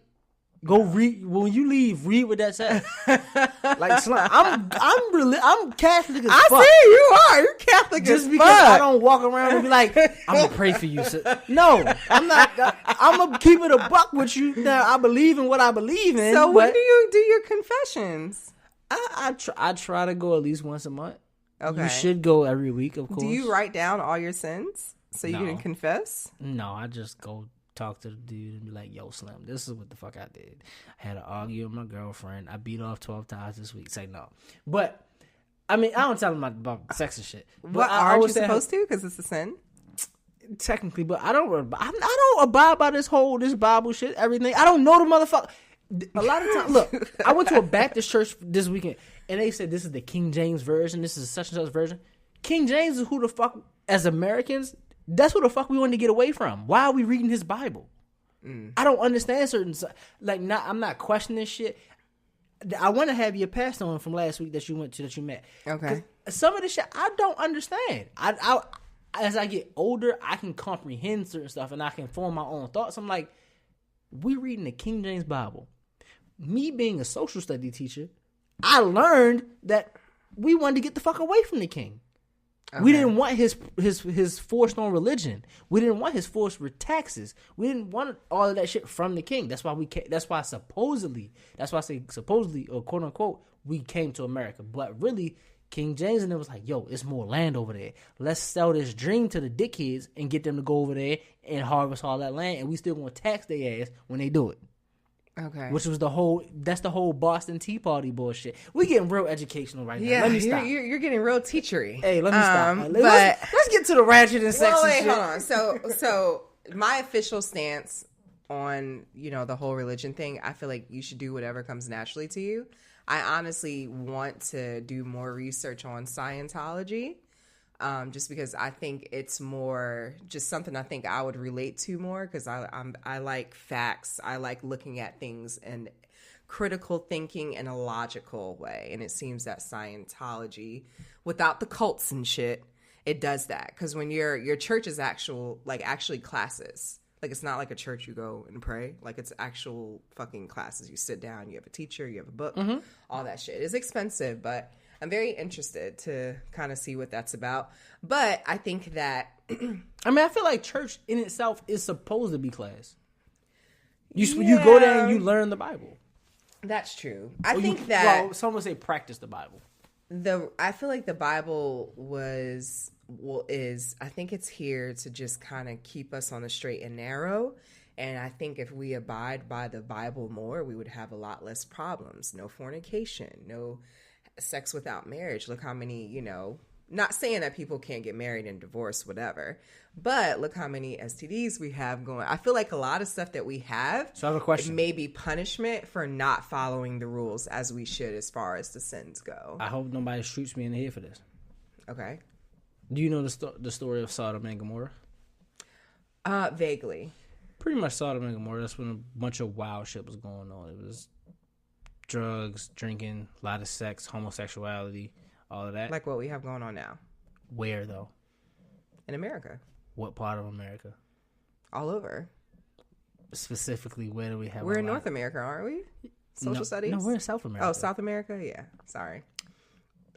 Go read when you leave. Read what that says. Like I'm Catholic as fuck. I see you are. You're Catholic Just as because fuck. I don't walk around and be like, I'm gonna pray for you. No, I'm not. I'm gonna keep it a buck with you. Now I believe in what I believe in. So when do you do your confessions? I try to go at least once a month. Okay. You should go every week, of course. Do you write down all your sins so you No. can confess? No, I just go talk to the dude and be like, "Yo, Slim, this is what the fuck I did. I had an argument with my girlfriend. I beat off 12 times this week." Say no, but I mean, I don't tell him about sex and shit. But What I aren't you always say supposed to? Because it's a sin. technically, but I don't abide by this Bible shit. Everything. I don't know the motherfucker. A lot of times, look, I went to a Baptist church this weekend, and they said this is the King James version. This is such and such version. King James is who the fuck, as Americans, that's who the fuck we want to get away from. Why are we reading his Bible? I don't understand certain, like, I'm not questioning shit. I want to have your pastor on from last week that you met. Okay. Some of the shit I don't understand. I as I get older, I can comprehend certain stuff and I can form my own thoughts. I'm like, we reading the King James Bible. Me being a social study teacher, I learned that we wanted to get the fuck away from the king. Okay. We didn't want his forced on religion. We didn't want his forced with taxes. We didn't want all of that shit from the king. That's why that's why I say supposedly or quote unquote we came to America. But really, King James and it was like, yo, it's more land over there. Let's sell this dream to the dickheads and get them to go over there and harvest all that land, and we still gonna tax their ass when they do it. Okay. Which was the whole Boston Tea Party bullshit. We getting real educational right now. Yeah, Let me stop. You're getting real teachery. Hey, let me stop. But Let's get to the ratchet and sex and shit. Hold on. So my official stance on, the whole religion thing, I feel like you should do whatever comes naturally to you. I honestly want to do more research on Scientology, just because I think it's more just something I think I would relate to more, because I like facts. I like looking at things and critical thinking in a logical way. And it seems that Scientology, without the cults and shit, it does that. Because when your church is actually classes. Like, it's not like a church you go and pray. Like, it's actual fucking classes. You sit down, you have a teacher, you have a book, all that shit. It's expensive, but I'm very interested to kind of see what that's about. But I think that... I feel like church in itself is supposed to be class. You go there and you learn the Bible. That's true. I think that... some would say practice the Bible. I feel like the Bible I think it's here to just kind of keep us on the straight and narrow. And I think if we abide by the Bible more, we would have a lot less problems. No fornication, no sex without marriage. Look how many, not saying that people can't get married and divorce, whatever, but look how many STDs we have going. I feel like a lot of stuff that we have, so I have a question. May be punishment for not following the rules as we should as far as the sins go. I hope nobody shoots me in the head for this. Okay. Do you know the story of Sodom and Gomorrah? Vaguely. Pretty much Sodom and Gomorrah. That's when a bunch of wild shit was going on. It was drugs, drinking, a lot of sex, homosexuality, all of that. Like what we have going on now. Where, though? In America. What part of America? All over. Specifically, where do we have? We're in North America, aren't we? Social studies? No, we're in South America. Oh, South America? Yeah. Sorry.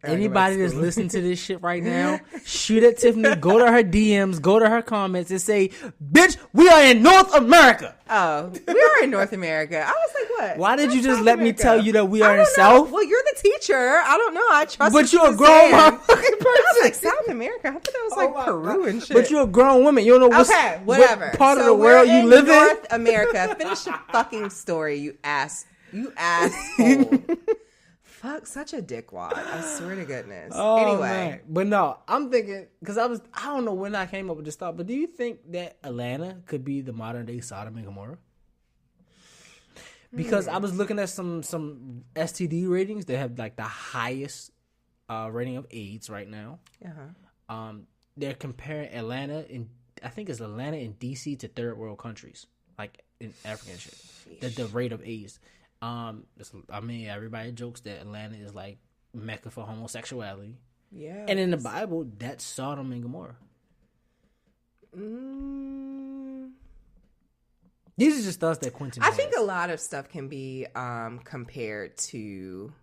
Anybody that's listening to this shit right now, shoot at Tiffany, go to her DMs, go to her comments, and say, "Bitch, we are in North America." Oh, we are in North America. I was like, what? Why did you just let me tell you that we are in South? Well, you're the teacher. I don't know. I trust. But you're a grown motherfucking person. I was like, South America. I thought that was like Peru and shit. But you're a grown woman. You don't know whatever. What part of the world you live in. North America. Finish your fucking story, you asshole. Fuck, such a dickwad. I swear to goodness. Anyway. Man. But no, I'm thinking, because I don't know when I came up with this thought, but do you think that Atlanta could be the modern day Sodom and Gomorrah? Because I was looking at some STD ratings. They have like the highest rating of AIDS right now. Uh-huh. They're comparing Atlanta I think it's Atlanta and DC to third world countries, like in Africa and shit. The rate of AIDS. Everybody jokes that Atlanta is like Mecca for homosexuality. Yeah. And in the Bible, that's Sodom and Gomorrah. These are just thoughts that Quintin has. I think a lot of stuff can be compared to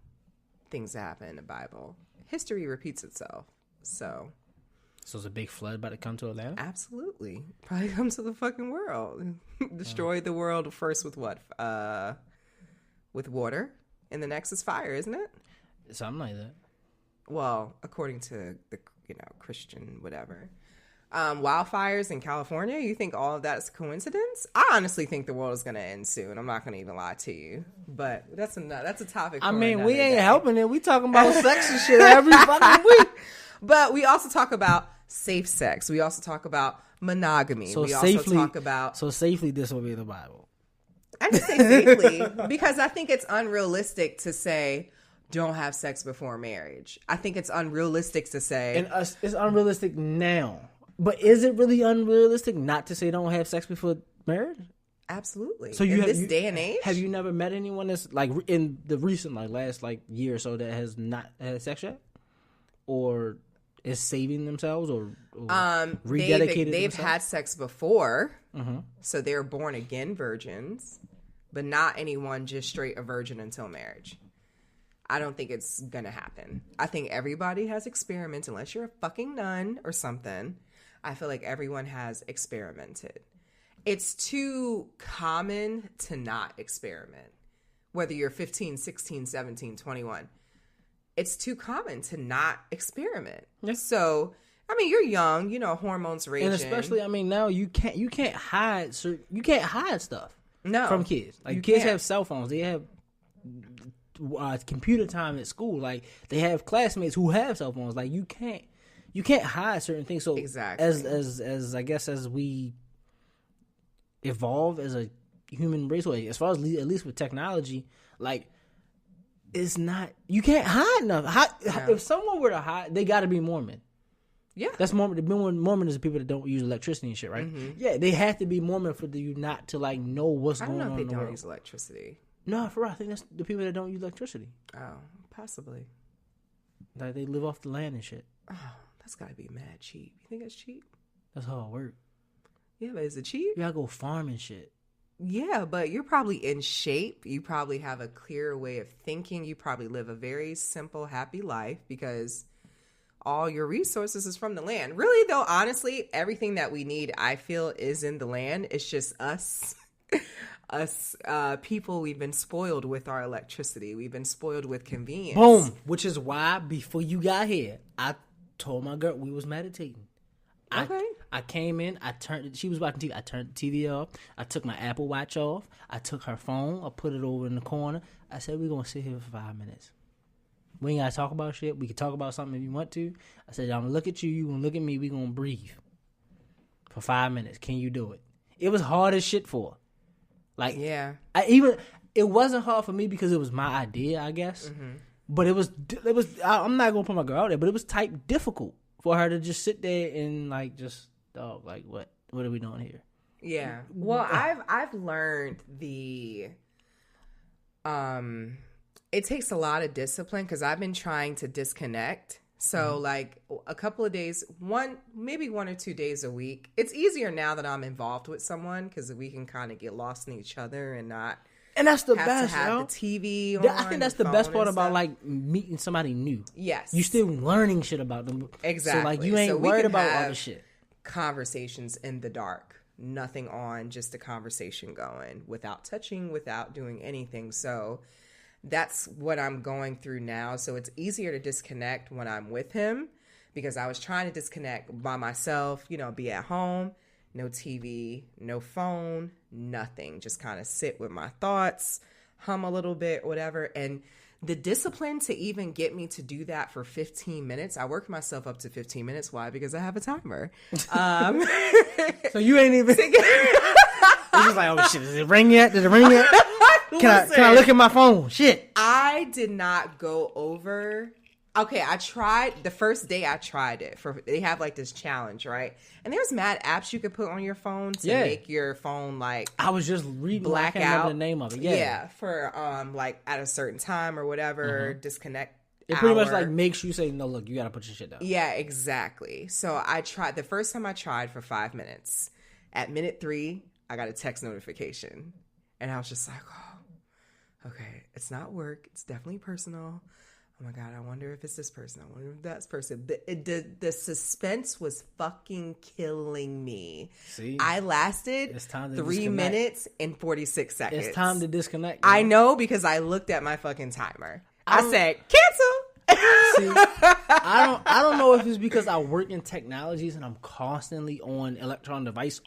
things that happen in the Bible. History repeats itself. So it's a big flood about to come to Atlanta? Absolutely. Probably come to the fucking world. Destroy the world first with what? With water, and the next is fire, isn't it? Something like that. Well, according to the Christian whatever. Wildfires in California, you think all of that is coincidence? I honestly think the world is going to end soon. I'm not going to even lie to you. But that's a topic for we ain't day. helping it. We talking about sex and shit every fucking week. But we also talk about safe sex. We also talk about monogamy. So safely disobey the Bible. I just say safely because I think it's unrealistic to say don't have sex before marriage. I think it's unrealistic to say. And it's unrealistic now. But is it really unrealistic not to say don't have sex before marriage? Absolutely. So in this day and age? Have you never met anyone that's like in the recent last year or so that has not had sex yet? Or is saving themselves or rededicated they've themselves? had sex before. So they're born again virgins, but not anyone just straight a virgin until marriage. I don't think it's gonna happen. I think everybody has experimented, unless you're a fucking nun or something. I feel like everyone has experimented. It's too common to not experiment. Whether you're 15, 16, 17, 21. It's too common to not experiment. Yeah. So, you're young, hormones raging. And especially, now you can't hide stuff from kids. Like kids have cell phones. They have computer time at school. Like they have classmates who have cell phones. Like you can't hide certain things. So exactly. as I guess as we evolve as a human race, as far as at least with technology, like it's not. You can't hide nothing. If someone were to hide, they got to be Mormon. Yeah, that's Mormon. Mormon is the people that don't use electricity and shit, right? Yeah, they have to be Mormon for you not to like know what's going on. I don't know if they don't use electricity. No, for real, I think that's the people that don't use electricity. Oh, possibly. Like they live off the land and shit. Oh, that's got to be mad cheap. You think that's cheap? That's hard work. Yeah, but is it cheap? You gotta go farm and shit. Yeah, but you're probably in shape. You probably have a clear way of thinking. You probably live a very simple, happy life because all your resources is from the land. Really, though, honestly, everything that we need, I feel, is in the land. It's just us. People, we've been spoiled with our electricity. We've been spoiled with convenience. Boom. Which is why, before you got here, I told my girl we was meditating. Okay. I came in, she was watching TV, I turned the TV off, I took my Apple Watch off, I took her phone, I put it over in the corner, I said, we're going to sit here for 5 minutes. We ain't got to talk about shit, we can talk about something if you want to. I said, I'm going to look at you, you going to look at me, we going to breathe. For 5 minutes, can you do it? It was hard as shit for her. Like, yeah. It wasn't hard for me because it was my idea, I guess. Mm-hmm. But it was, I'm not going to put my girl out there, but it was type difficult for her to just sit there and like just like what are we doing here? Yeah. Well, I've learned it takes a lot of discipline because I've been trying to disconnect. So like a couple of days, maybe 1 or 2 days a week. It's easier now that I'm involved with someone because we can kind of get lost in each other and not. And that's the best, to have the TV on. I think that's the best part about like meeting somebody new. Yes, you still learning shit about them. Exactly. So like you ain't worried about all the shit. Conversations in the dark, nothing on, just a conversation going without touching, without doing anything. So that's what I'm going through now. So it's easier to disconnect when I'm with him because I was trying to disconnect by myself. Be at home. No TV, no phone, nothing. Just kind of sit with my thoughts, hum a little bit, whatever. And the discipline to even get me to do that for 15 minutes, I work myself up to 15 minutes. Why? Because I have a timer. So you ain't even... It's just like, oh shit, did it ring yet? Can I look at my phone? Shit. I did not go over... Okay, I tried the first day I tried it they have like this challenge, right? And there's mad apps you could put on your phone to make your phone like I was just reading black I can't out remember the name of it. Yeah, for like at a certain time or whatever, disconnect. It pretty much like makes you say, no, look, you gotta put your shit down. Yeah, exactly. So I tried the first time I tried for 5 minutes. At minute 3, I got a text notification. And I was just like, oh, okay, it's not work, it's definitely personal. Oh my God, I wonder if it's this person. I wonder if that's person. The suspense was fucking killing me. See? I lasted 3 minutes and 46 seconds. It's time to disconnect. I know because I looked at my fucking timer. I said, cancel. See, I don't know if it's because I work in technologies and I'm constantly on electronic device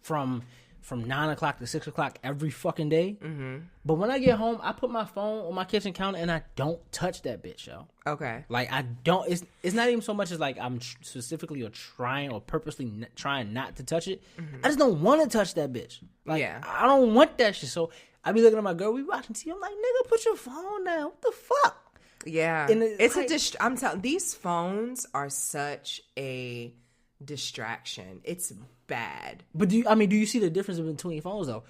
from 9 o'clock to 6 o'clock every fucking day. Mm-hmm. But when I get home, I put my phone on my kitchen counter and I don't touch that bitch, yo. Okay. Like, I don't, it's not even so much as like I'm specifically or trying or purposely trying not to touch it. Mm-hmm. I just don't want to touch that bitch. Like, I don't want that shit. So I be looking at my girl, we watching TV. I'm like, nigga, put your phone down. What the fuck? Yeah. And it's like, I'm telling, these phones are such a distraction. It's bad. But do you see the difference between phones though?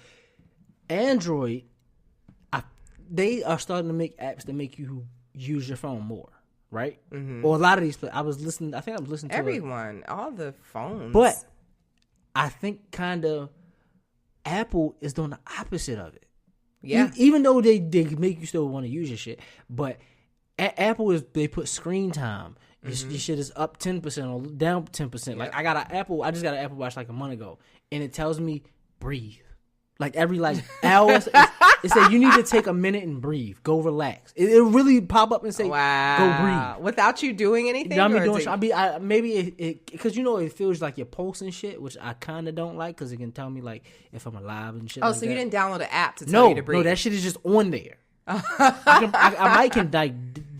Android, they are starting to make apps that make you use your phone more, right? Mm-hmm. Or a lot of these. I was listening to everyone, all the phones. But I think kind of Apple is doing the opposite of it. Yeah. Even though they make you still want to use your shit, but Apple they put screen time. Your shit is up 10% or down 10%. Yep. Like I just got an Apple Watch like a month ago, and it tells me breathe. Like every hours, it said you need to take a minute and breathe. Go relax. It'll really pop up and say, "Go breathe," without you doing anything. You know because it feels like your pulse and shit, which I kind of don't like because it can tell me like if I'm alive and shit. Oh, like so that. You didn't download an app to tell you to breathe? No, that shit is just on there. I might can like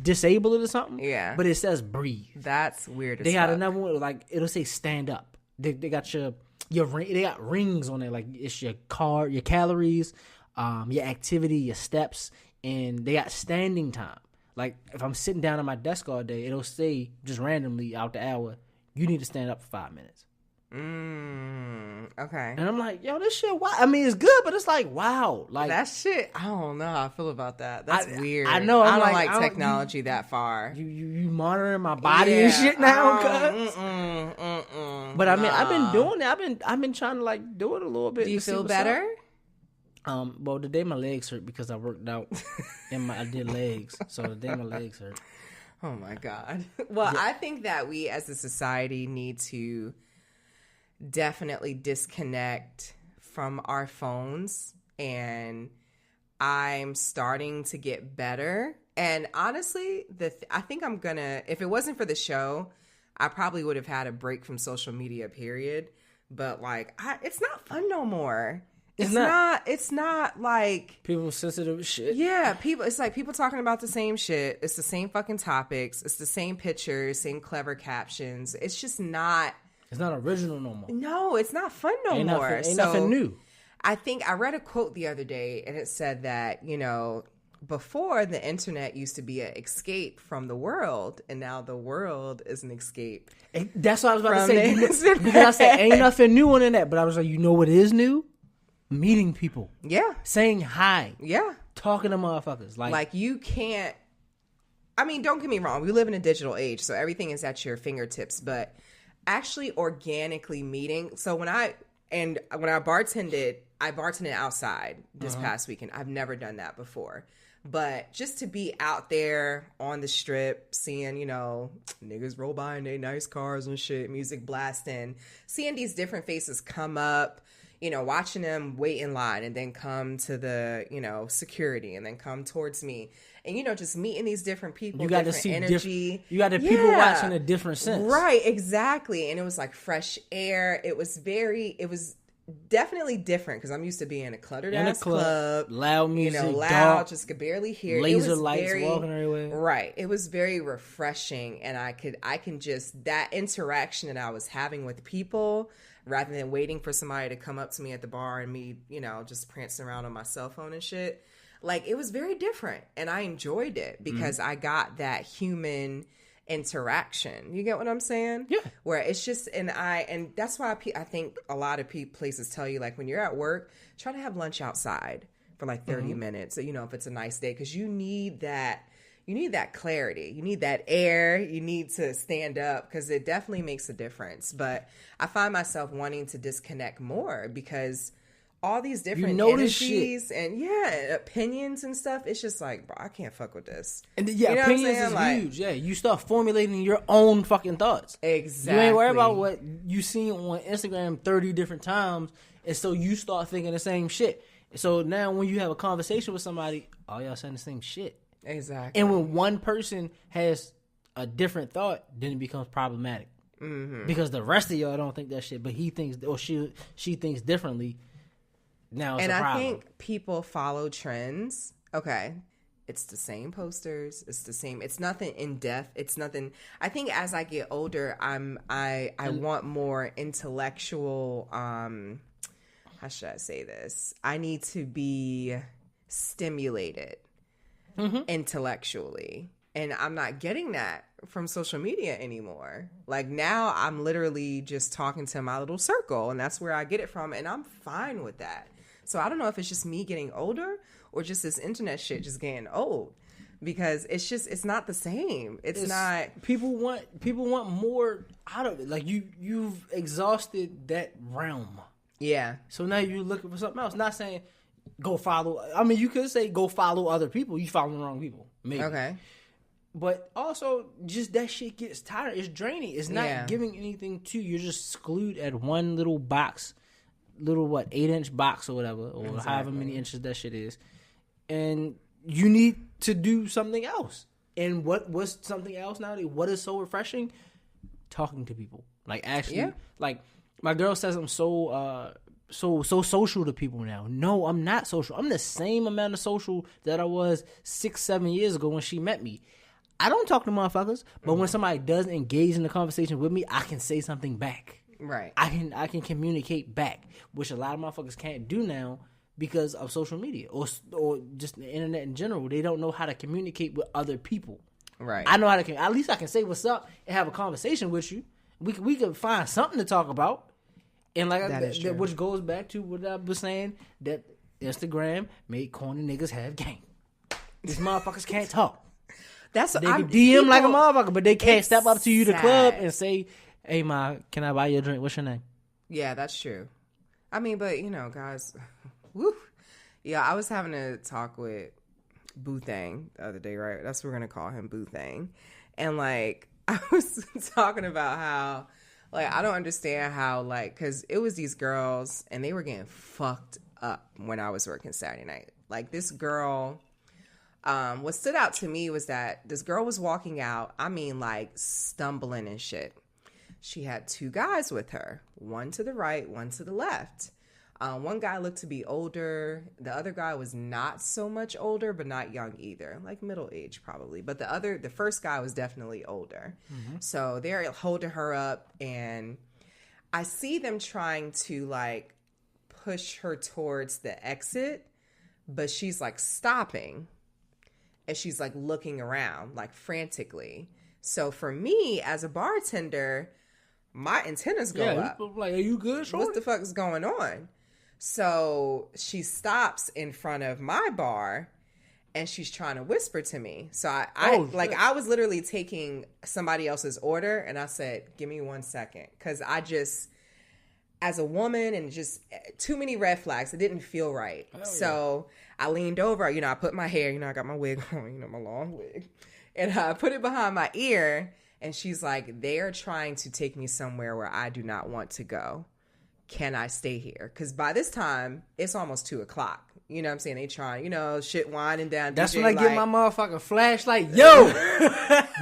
disable it or something. Yeah, but it says breathe. That's weird. They got another one like it'll say stand up. They got your ring. They got rings on it like it's your calories, your activity, your steps, and they got standing time. Like, if I'm sitting down at my desk all day, it'll say just randomly out the hour, you need to stand up for 5 minutes. Okay. And I'm like, yo, this shit, wow. I mean, it's good, but it's like, wow. Like, that shit, I don't know how I feel about that. That's weird. I know. I don't like technology that far. You monitoring my body and shit now, cuz. But I mean, I've been doing it. I've been trying to like do it a little bit. Do you feel better? Well, today my legs hurt because I worked out and I did legs. So today my legs hurt. Oh my God. Well, yeah. I think that we as a society need to definitely disconnect from our phones, and I'm starting to get better. And honestly, I think I'm gonna, if it wasn't for the show, I probably would have had a break from social media, period. But like, it's not fun no more. It's not like people sensitive shit. Yeah, it's like people talking about the same shit. It's the same fucking topics. It's the same pictures, same clever captions. It's just not. It's not original no more. No, it's not fun no more. Ain't nothing new. I think I read a quote the other day, and it said that, you know, before the internet used to be an escape from the world, and now the world is an escape. And that's what I was about to say. Because I said ain't nothing new on the internet, but I was like, you know what is new? Meeting people. Yeah. Saying hi. Yeah. Talking to motherfuckers. Like you can't. I mean, don't get me wrong. We live in a digital age, so everything is at your fingertips. But actually organically meeting. So when I bartended outside this past weekend. I've never done that before. But just to be out there on the strip, seeing, you know, niggas roll by in their nice cars and shit, music blasting, seeing these different faces come up, you know, watching them wait in line and then come to the, you know, security and then come towards me. And, you know, just meeting these different people, you got to see energy. You got the people watching a different sense. Right, exactly. And it was like fresh air. It was definitely different because I'm used to being in a cluttered ass club. Loud music, you know, loud, dark, just could barely hear. Laser lights walking everywhere. Right. It was very refreshing. And I can just, that interaction that I was having with people, rather than waiting for somebody to come up to me at the bar and me, you know, just prancing around on my cell phone and shit. Like, it was very different. And I enjoyed it because I got that human interaction. You get what I'm saying? Yeah. Where it's just, and that's why I think a lot of places tell you, like, when you're at work, try to have lunch outside for like 30 minutes, you know, if it's a nice day, because you need that clarity. You need that air. You need to stand up because it definitely makes a difference. But I find myself wanting to disconnect more because all these different energies and opinions and stuff, it's just like, bro, I can't fuck with this. And you know opinions is like, huge. Yeah, you start formulating your own fucking thoughts. Exactly. You ain't worried about what you seen on Instagram 30 different times, and so you start thinking the same shit. So now when you have a conversation with somebody, all y'all saying the same shit. Exactly. And when one person has a different thought, then it becomes problematic. Mm-hmm. Because the rest of y'all don't think that shit, but he thinks, or she thinks differently. Now it's a problem. I think people follow trends. Okay. It's the same posters. It's the same. It's nothing in depth. It's nothing. I think as I get older, I want more intellectual, how should I say this? I need to be stimulated intellectually. And I'm not getting that from social media anymore. Like, now I'm literally just talking to my little circle, and that's where I get it from, and I'm fine with that. So I don't know if it's just me getting older or just this internet shit just getting old, because it's not the same. It's not. People want more out of it. Like, you've exhausted that realm. Yeah. So now you're looking for something else. Not saying go follow. I mean, you could say go follow other people. You following the wrong people. Maybe. Okay. But also, just that shit gets tired. It's draining. It's not giving anything to you. You're just glued at one little box, 8-inch box or whatever, or however many inches that shit is. And you need to do something else. And what's something else nowadays? What is so refreshing? Talking to people. Like, actually, like, my girl says I'm so social to people now. No, I'm not social. I'm the same amount of social that I was 6-7 years ago when she met me. I don't talk to motherfuckers, but when somebody does engage in the conversation with me, I can say something back. Right. I can communicate back, which a lot of motherfuckers can't do now because of social media or just the internet in general. They don't know how to communicate with other people. Right. I know how to. At least I can say what's up and have a conversation with you. We can find something to talk about. And like which goes back to what I was saying, that Instagram made corny niggas have game. These motherfuckers can't talk. They can DM like a motherfucker, but they can't step up to you, the club, and say, "Hey, ma, can I buy you a drink? What's your name?" Yeah, that's true. I mean, but guys, woo. Yeah, I was having a talk with Boo Thang the other day, right? That's what we're gonna call him, Boo Thang. And like, I was talking about how, like, I don't understand how, like, because it was these girls and they were getting fucked up when I was working Saturday night. Like, this girl, what stood out to me was that this girl was walking out, I mean, like, stumbling and shit. She had two guys with her, one to the right, one to the left. One guy looked to be older. The other guy was not so much older, but not young either, like middle age probably. But the first guy was definitely older. Mm-hmm. So they're holding her up, and I see them trying to like push her towards the exit, but she's like stopping, and she's like looking around like frantically. So for me as a bartender, my antennas go up. Like, are you good, shorty? What the fuck is going on? So she stops in front of my bar and she's trying to whisper to me. So I was literally taking somebody else's order and I said, give me 1 second. Cause I just, as a woman, and just too many red flags, it didn't feel right. So I leaned over, I put my hair, I got my wig on, my long wig, and I put it behind my ear. And she's like, they are trying to take me somewhere where I do not want to go. Can I stay here? Because by this time, it's almost 2:00. You know what I'm saying? They trying, shit winding down. That's DJ, when I get my motherfucking flashlight. Yo,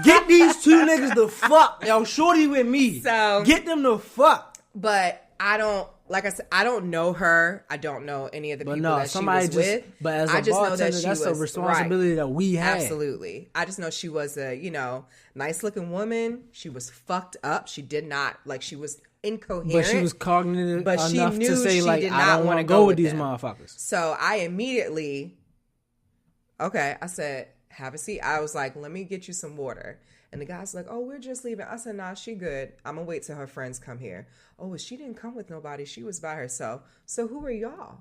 get these two niggas the fuck. Yo, shorty with me. So get them the fuck. But I don't, like I said, I don't know her. I don't know any of the people that she was with. But as a bartender, that's a responsibility that we have. Absolutely. I just know she was a, nice looking woman. She was fucked up. She did not, she was incoherent. But she was cognitive enough to say, I don't want to go with these motherfuckers. So I immediately, I said, have a seat. I was like, let me get you some water. And the guy's like, oh, we're just leaving. I said, nah, she good. I'm going to wait till her friends come here. Oh, well, she didn't come with nobody. She was by herself. So who are y'all?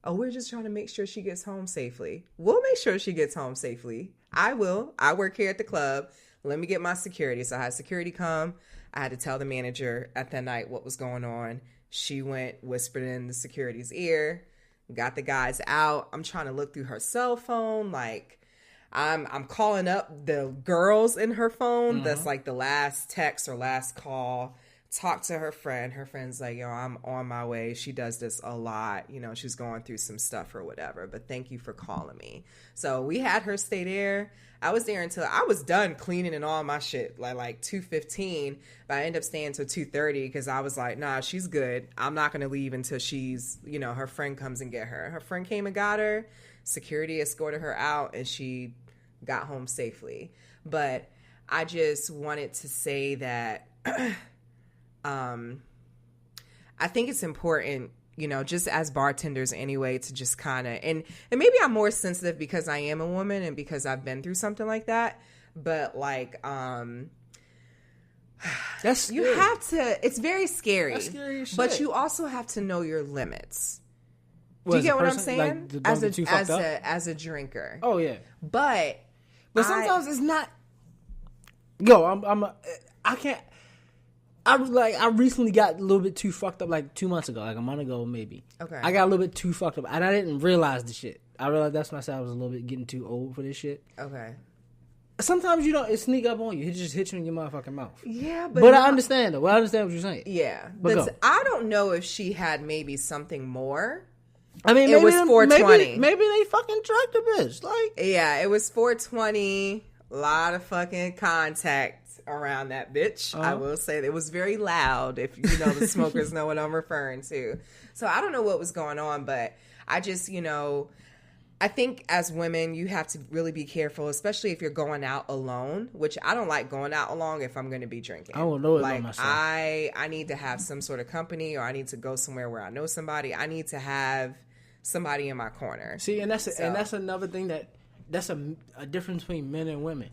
Oh, we're just trying to make sure she gets home safely. We'll make sure she gets home safely. I will. I work here at the club. Let me get my security. So I had security come. I had to tell the manager at that night what was going on. She went, whispered in the security's ear, got the guys out. I'm trying to look through her cell phone. I'm calling up the girls in her phone. Mm-hmm. That's like the last text or last call. Talk to her friend. Her friend's like, yo, I'm on my way. She does this a lot. She's going through some stuff or whatever. But thank you for calling me. So we had her stay there. I was there until I was done cleaning and all my shit, like 2:15. But I ended up staying until 2:30 because I was like, nah, she's good. I'm not going to leave until she's, her friend comes and get her. Her friend came and got her. Security escorted her out and she got home safely. But I just wanted to say that I think it's important, just as bartenders anyway, to just kind of, and maybe I'm more sensitive because I am a woman and because I've been through something like that. But that's you have to, it's very scary. That's scary as shit. But you also have to know your limits. Do you get what I'm saying? As a drinker. Oh yeah. But sometimes it's not. Yo, I can't. I recently got a little bit too fucked up, 2 months ago, a month ago maybe. Okay. I got a little bit too fucked up, and I didn't realize the shit. I realized that's when I said I was a little bit getting too old for this shit. Okay. Sometimes it sneak up on you. It just hits you in your motherfucking mouth. Yeah, but I understand though. I understand what you're saying. Yeah, but I don't know if she had maybe something more. I mean, it was 420. Maybe they fucking drugged the bitch. Yeah, it was 420. A lot of fucking contact around that bitch. I will say that it was very loud, if the smokers know what I'm referring to. So I don't know what was going on, but I just, I think as women, you have to really be careful, especially if you're going out alone, which I don't like going out alone if I'm going to be drinking. I don't know it by myself. I need to have some sort of company, or I need to go somewhere where I know somebody. I need to have somebody in my corner. See, and that's another thing that's a difference between men and women.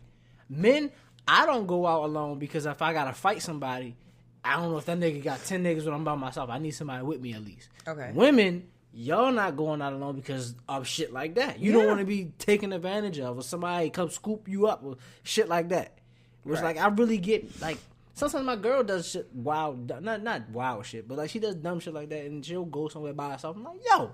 Men, I don't go out alone because if I gotta fight somebody, I don't know if that nigga got 10 niggas when I'm by myself. I need somebody with me at least. Okay. Women, y'all not going out alone because of shit like that. You don't want to be taken advantage of, or somebody come scoop you up, or shit like that. It's like, I really get, like, sometimes my girl does shit wild, not wild shit, but like she does dumb shit like that, and she'll go somewhere by herself. I'm like, yo,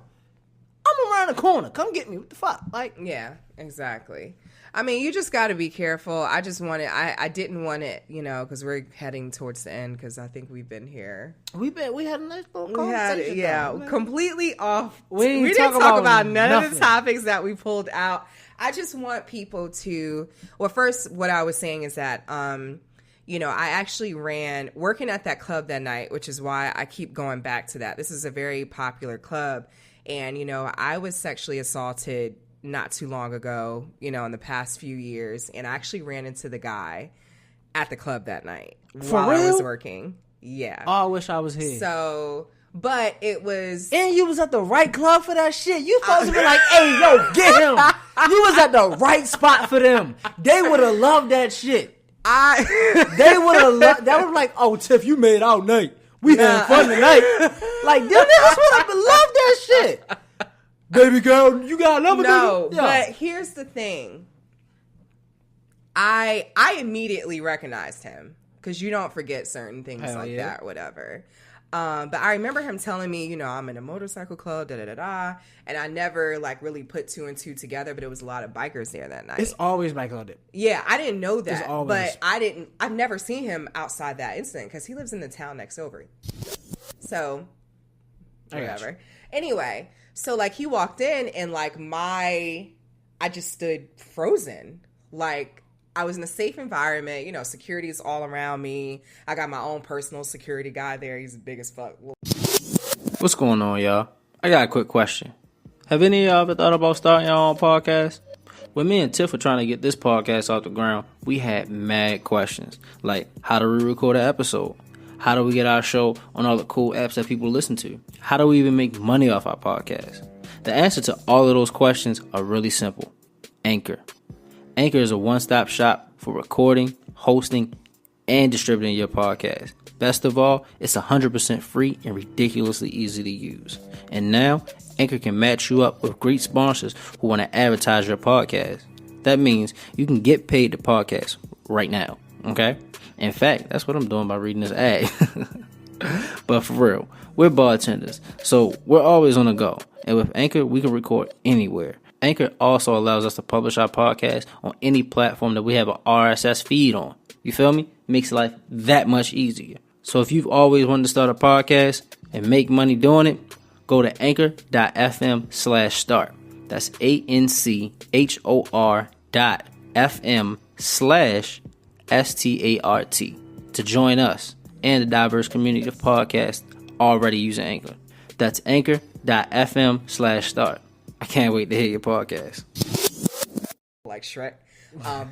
I'm around the corner. Come get me. What the fuck? Like, yeah, exactly. I mean, you just got to be careful. I just wanted, I didn't want it, you know, because we're heading towards the end, because I think we've been here. We had a nice little conversation. Completely off. We didn't talk about none of the topics that we pulled out. I just want people to, well, first, what I was saying is that, you know, I actually ran, working at that club that night, which is why I keep going back to that. This is a very popular club. And, you know, I was sexually assaulted not too long ago, you know, in the past few years. And I actually ran into the guy at the club that night while I was working. Yeah. Oh, I wish I was here. So, but it was... And you was at the right club for that shit. You supposed to be like, hey, yo, get him. You was at the right spot for them. They would have loved that shit. They would have loved... That was like, oh, Tiff, you made out night. We had fun tonight. Like, them niggas would have loved that shit. Baby girl, you got another nigga? No, but here's the thing. I immediately recognized him, because you don't forget certain things that or whatever. But I remember him telling me, you know, I'm in a motorcycle club, da-da-da-da. And I never, like, really put two and two together, but it was a lot of bikers there that night. It's always bikers there. Yeah, I didn't know that. But I've never seen him outside that incident, because he lives in the town next over. So, whatever. Anyway, so, like, he walked in, and, like, I just stood frozen. Like, I was in a safe environment, you know, security is all around me. I got my own personal security guy there. He's big as fuck. What's going on, y'all? I got a quick question. Have any of y'all ever thought about starting your own podcast? When me and Tiff were trying to get this podcast off the ground, we had mad questions. Like, how do we record an episode? How do we get our show on all the cool apps that people listen to? How do we even make money off our podcast? The answer to all of those questions are really simple. Anchor. Anchor is a one-stop shop for recording, hosting, and distributing your podcast. Best of all, it's 100% free and ridiculously easy to use. And now, Anchor can match you up with great sponsors who want to advertise your podcast. That means you can get paid to podcast right now, okay? In fact, that's what I'm doing by reading this ad. But for real, we're bartenders, so we're always on the go. And with Anchor, we can record anywhere. Anchor also allows us to publish our podcast on any platform that we have an RSS feed on. You feel me? Makes life that much easier. So if you've always wanted to start a podcast and make money doing it, go to anchor.fm/start. That's anchor.fm/START to join us and the diverse community of podcasts already using Anchor. That's anchor.fm/start. I can't wait to hear your podcast. Like Shrek.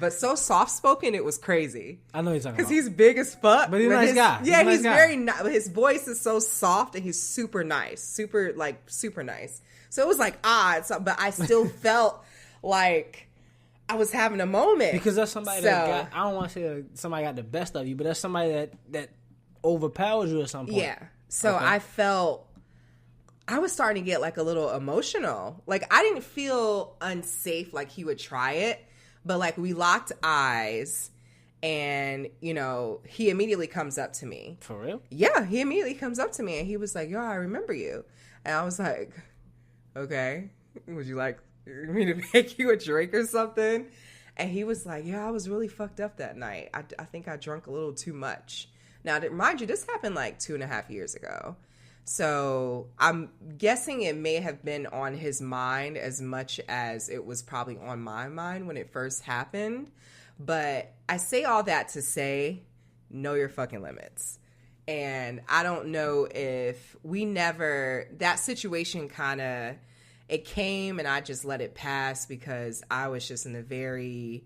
But so soft-spoken, it was crazy. I know he's talking about. Because he's big as fuck. But he's a nice guy. Yeah, he's very nice. His voice is so soft, and he's super nice. Super nice. So it was like odd, but I still felt like I was having a moment. Because that's somebody that got, I don't want to say that somebody got the best of you, but that's somebody that overpowers you at some point. Yeah. So I felt... I was starting to get like a little emotional. Like I didn't feel unsafe like he would try it, but like we locked eyes and, you know, he immediately comes up to me. For real? Yeah, he immediately comes up to me and he was like, yo, I remember you. And I was like, okay, would you like me to make you a drink or something? And he was like, yeah, I was really fucked up that night. I think I drank a little too much. Now, mind you, this happened like 2.5 years ago. So I'm guessing it may have been on his mind as much as it was probably on my mind when it first happened. But I say all that to say, know your fucking limits. And I don't know if that situation kind of, it came and I just let it pass because I was just in a very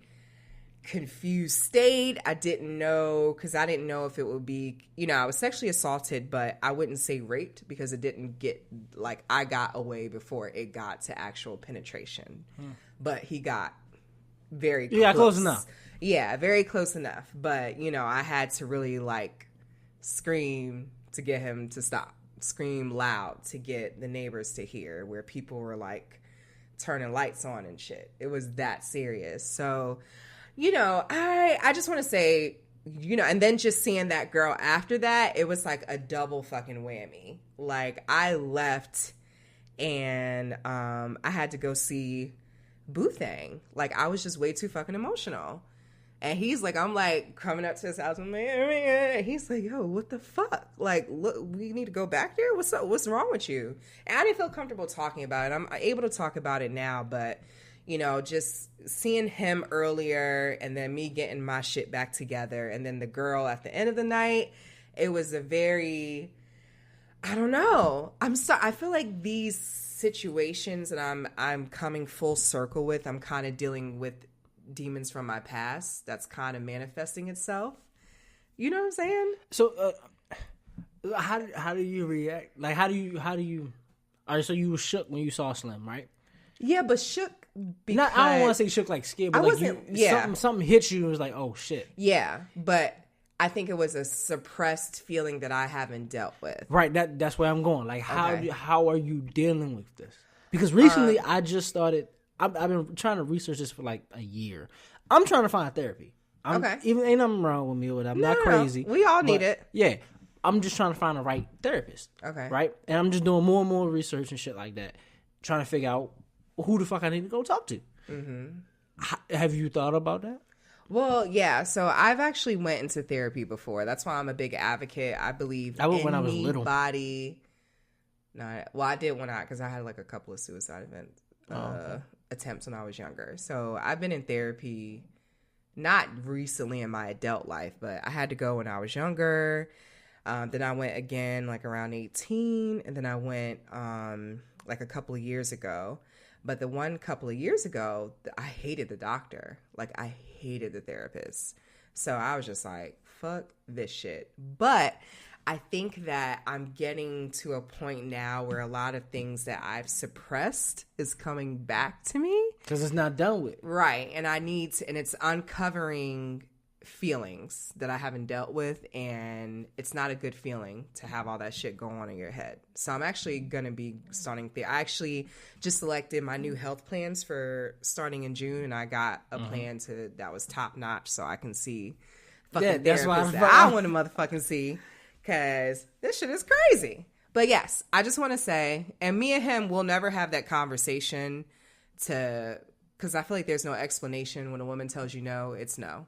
confused state. I didn't know, because I didn't know if it would be, I was sexually assaulted, but I wouldn't say raped because it didn't get, like, I got away before it got to actual penetration. But he got very close. Yeah, close enough. Yeah, very close enough. But, I had to really, like, scream to get him to stop. Scream loud to get the neighbors to hear, where people were, like, turning lights on and shit. It was that serious. So, I just want to say, and then just seeing that girl after that, it was like a double fucking whammy. Like, I left and I had to go see Boo Thang. Like, I was just way too fucking emotional. And he's like, I'm like coming up to his house, and he's like, yo, what the fuck? Like, look, we need to go back there? What's up? What's wrong with you? And I didn't feel comfortable talking about it. I'm able to talk about it now, but, just seeing him earlier and then me getting my shit back together and then the girl at the end of the night, it was a very, I don't know. I feel like these situations that I'm coming full circle with, I'm kind of dealing with demons from my past that's kind of manifesting itself. You know what I'm saying? So how do you react? Like, how do you all right, so you were shook when you saw Slim, right? Yeah, but shook because I don't want to say shook like scared, but I like wasn't, something hit you and was like, oh shit. Yeah, but I think it was a suppressed feeling that I haven't dealt with. Right, that's where I'm going. Like, how are you dealing with this? Because recently I just started. I've been trying to research this for like a year. I'm trying to find therapy. Even ain't nothing wrong with me with it. I'm not crazy. We all need it. Yeah. I'm just trying to find the right therapist. Okay. Right? And I'm just doing more and more research and shit like that. Trying to figure out who the fuck I need to go talk to. Mm-hmm. Have you thought about that? Well, yeah. So I've actually went into therapy before. That's why I'm a big advocate. I believe when I was little. No, well, I did when because I had like a couple of suicide attempts when I was younger. So I've been in therapy, not recently in my adult life, but I had to go when I was younger. Then I went again like around 18, and then I went like a couple of years ago. But the one couple of years ago, I hated the doctor. Like, I hated the therapist. So I was just like, fuck this shit. But I think that I'm getting to a point now where a lot of things that I've suppressed is coming back to me. Because it's not done with. Right. And I need to, and it's uncovering feelings that I haven't dealt with, and it's not a good feeling to have all that shit going on in your head. So I'm actually going to be starting I actually just selected my new health plans for starting in June, and I got a plan that was top notch, so I can see fucking therapists that I want to motherfucking see, because this shit is crazy. But yes, I just want to say, and me and him will never have that conversation because I feel like there's no explanation when a woman tells you no, it's no.